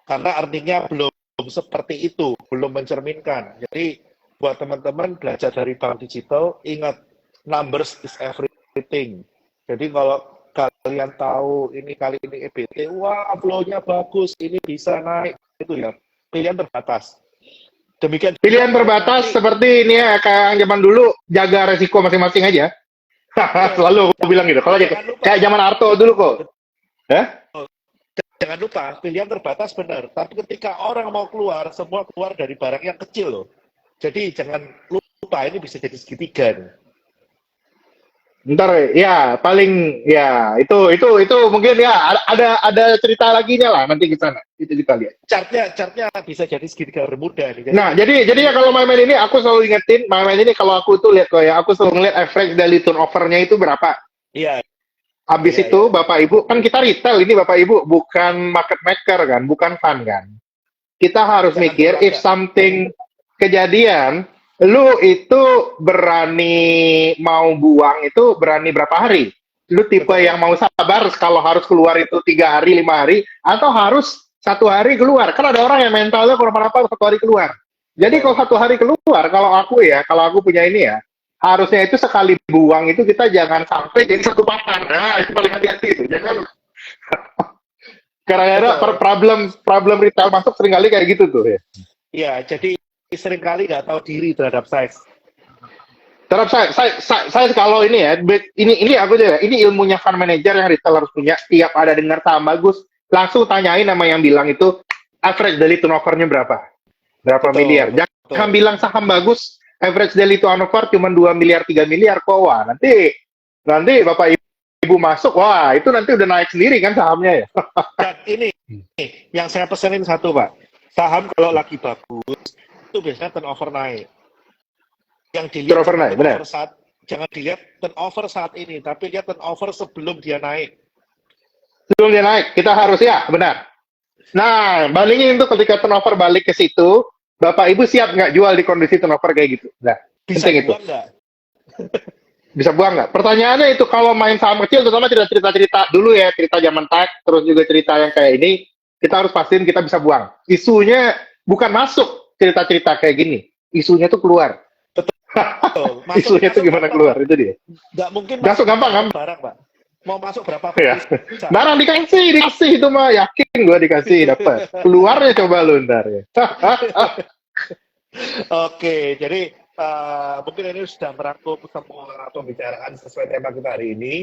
Karena earningnya belum seperti itu, belum mencerminkan. Jadi buat teman-teman belajar dari bank digital, ingat numbers is everything. Jadi kalau kalian tahu ini kali ini EBT, wah flow-nya bagus, ini bisa naik, itu ya pilihan terbatas. Demikian juga Pilihan kalau terbatas nanti, seperti ini ya, kayak zaman dulu, jaga resiko masing-masing aja. betul, Selalu aku bilang gitu. Kalau jangan lupa, kayak zaman Arto dulu kok. Hah? jangan lupa pilihan terbatas benar. Tapi ketika orang mau keluar, semua keluar dari barang yang kecil loh. Jadi jangan lupa ini bisa jadi segitiga nih. Ntar ya paling ya itu mungkin ya ada cerita laginya lah nanti di sana. Itu kita lihat. Chartnya bisa jadi segitiga bermuda nih. Jadi Nah, jadi ya kalau main-main ini aku selalu ingetin, main-main ini kalau aku tuh lihat kok ya, aku selalu ngeliat average daily turnover-nya itu berapa. iya, Habis iya, itu iya. Bapak Ibu, kan kita retail ini Bapak Ibu, bukan market maker kan, bukan fund kan. Kita harus Jangan mikir if berlagak. something kejadian, Lu itu berani mau buang itu berani berapa hari? Lu tipe Betul. yang mau sabar kalau harus keluar itu 3 hari, 5 hari, atau harus 1 hari keluar? Kan ada orang yang mentalnya kalau apa 1 hari keluar. Jadi kalau Betul. 1 hari keluar, kalau aku punya ini ya, harusnya itu sekali buang itu kita jangan sampai jadi satu papan. Nah, itu paling hati-hati itu. Jangan karena Betul. problem problem retail masuk seringkali kayak gitu tuh ya. Iya, jadi seringkali nggak tahu diri terhadap size. Terus saya kalau ini ya, ini aku aja, ini ilmunya fund manager yang retail harus punya. Tiap ada dengar saham bagus, langsung tanyain sama yang bilang itu average daily turnover-nya berapa miliar. Betul, Jangan betul. bilang saham bagus, average daily turnover cuma 2 miliar, 3 miliar kok. Wah, nanti nanti Bapak Ibu masuk, wah itu nanti udah naik sendiri kan sahamnya ya. Dan ini yang saya pesenin satu, Pak. Saham kalau lagi bagus, itu biasanya turnover naik. Yang dilihat Turnover jangan naik, benar. turnover jangan dilihat turnover saat ini, tapi lihat turnover sebelum dia naik. Sebelum dia naik, kita harus ya, benar. Nah, bandingin itu ketika turnover balik ke situ, Bapak Ibu siap nggak jual di kondisi turnover kayak gitu? Nah, Bisa penting itu. dibuang nggak? Bisa buang nggak? Pertanyaannya itu kalau main saham kecil, terutama cerita-cerita dulu ya, cerita zaman tech, terus juga cerita yang kayak ini, kita harus pastiin kita bisa buang. Isunya bukan masuk cerita-cerita kayak gini, isunya tuh keluar. Betul. Masuk Isunya tuh masuk gimana gampang, keluar, Pak. itu dia. Nggak mungkin Masuk masuk gampang, tanpa kan? ada barang, Pak. Mau masuk berapa pun Ya. bisa. Barang dikasih itu mah yakin gua dikasih dapat. Keluarnya coba lu ntar ya. Oke, jadi mungkin ini sudah merangkum semua pembicaraan sesuai tema kita hari ini.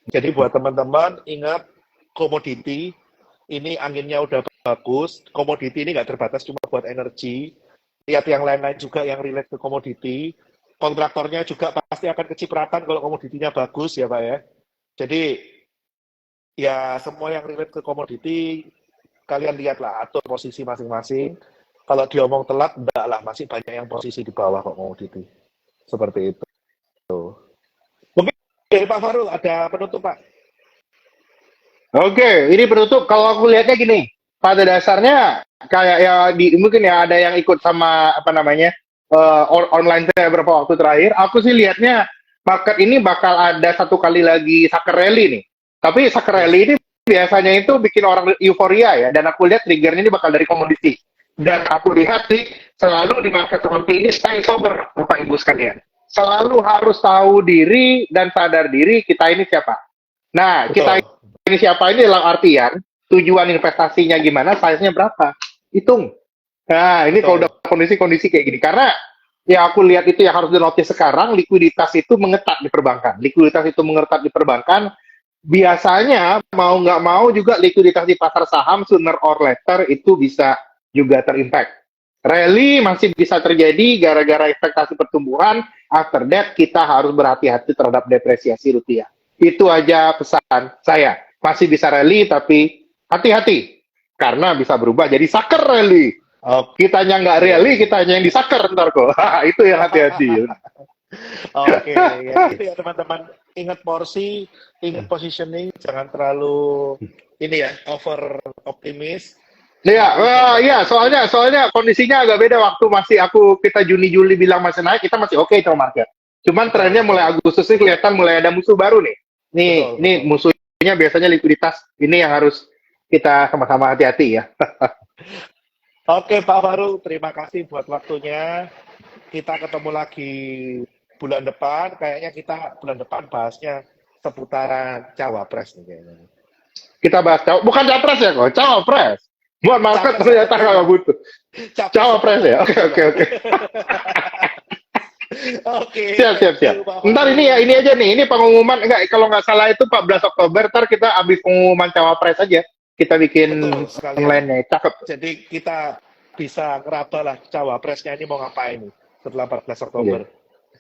Jadi buat teman-teman ingat komoditi ini anginnya udah bagus. Komoditi ini nggak terbatas cuma buat energi. Lihat yang lain-lain juga yang relate ke komoditi. Kontraktornya juga pasti akan kecipratan kalau komoditinya bagus ya Pak ya. Jadi ya semua yang relate ke komoditi kalian lihatlah atur posisi masing-masing. Kalau diomong telat, enggak lah, masih banyak yang posisi di bawah kok komoditi. Seperti itu. Mungkin dari Pak Farul ada penutup Pak. Oke, ini penutup. Kalau aku lihatnya gini, pada dasarnya kayak ya di mungkin ya ada yang ikut sama apa namanya online saya beberapa waktu terakhir. Aku sih lihatnya market ini bakal ada satu kali lagi sucker rally nih. Tapi sucker Yes. rally ini biasanya itu bikin orang euforia ya. Dan aku lihat triggernya ini bakal dari komoditi. Dan aku lihat sih selalu di market seperti ini stay sober, Bapak Ibu sekalian. Selalu harus tahu diri dan sadar diri kita ini siapa. Nah, kita Betul. ini siapa ini dalam artian tujuan investasinya gimana, size-nya berapa, hitung. Nah, ini kalau udah Betul. kondisi-kondisi kayak gini, karena ya aku lihat itu yang harus di-notice sekarang, likuiditas itu mengetat di perbankan. Likuiditas itu mengetat di perbankan, biasanya mau nggak mau juga likuiditas di pasar saham sooner or later itu bisa juga terimpact. Rally masih bisa terjadi gara-gara ekspektasi pertumbuhan, after that kita harus berhati-hati terhadap depresiasi rupiah. Itu aja pesan saya. Masih bisa rally, tapi hati-hati. Karena bisa berubah jadi sucker rally. Oke. Kitanya nggak rally, kitanya yang disaker ntar kok. Itu yang hati-hati. Oke, ya itu ya teman-teman. Ingat porsi, ingat positioning, jangan terlalu ini ya over optimis. Iya, iya, Jangan soalnya kondisinya agak beda waktu masih kita Juni Juli bilang masih naik, kita masih oke itu market. Cuman betul, trennya mulai betul, Agustus ini kelihatan mulai ada musuh baru nih. Nih, betul, ini betul. musuhnya biasanya likuiditas. Ini yang harus kita sama-sama hati-hati ya. Oke Pak Faru, terima kasih buat waktunya. Kita ketemu lagi bulan depan. Kayaknya kita bulan depan bahasnya seputaran cawapres nih kayaknya. Kita bahas bukan capres ya kok, cawapres. Buat market Capres ternyata oke, nggak butuh. capres Cawapres ya, oke oke oke. Oke, Siap siap thank siap. you Pak Ntar ini Faru. ya, ini aja nih, ini pengumuman enggak kalau nggak salah itu 14 Oktober. Ntar kita habis pengumuman cawapres aja. Kita bikin Betul sekalian. online-nya, cakep. Jadi kita bisa ngeraba lah cawapresnya ini mau ngapain nih setelah 14 Iya. Oktober.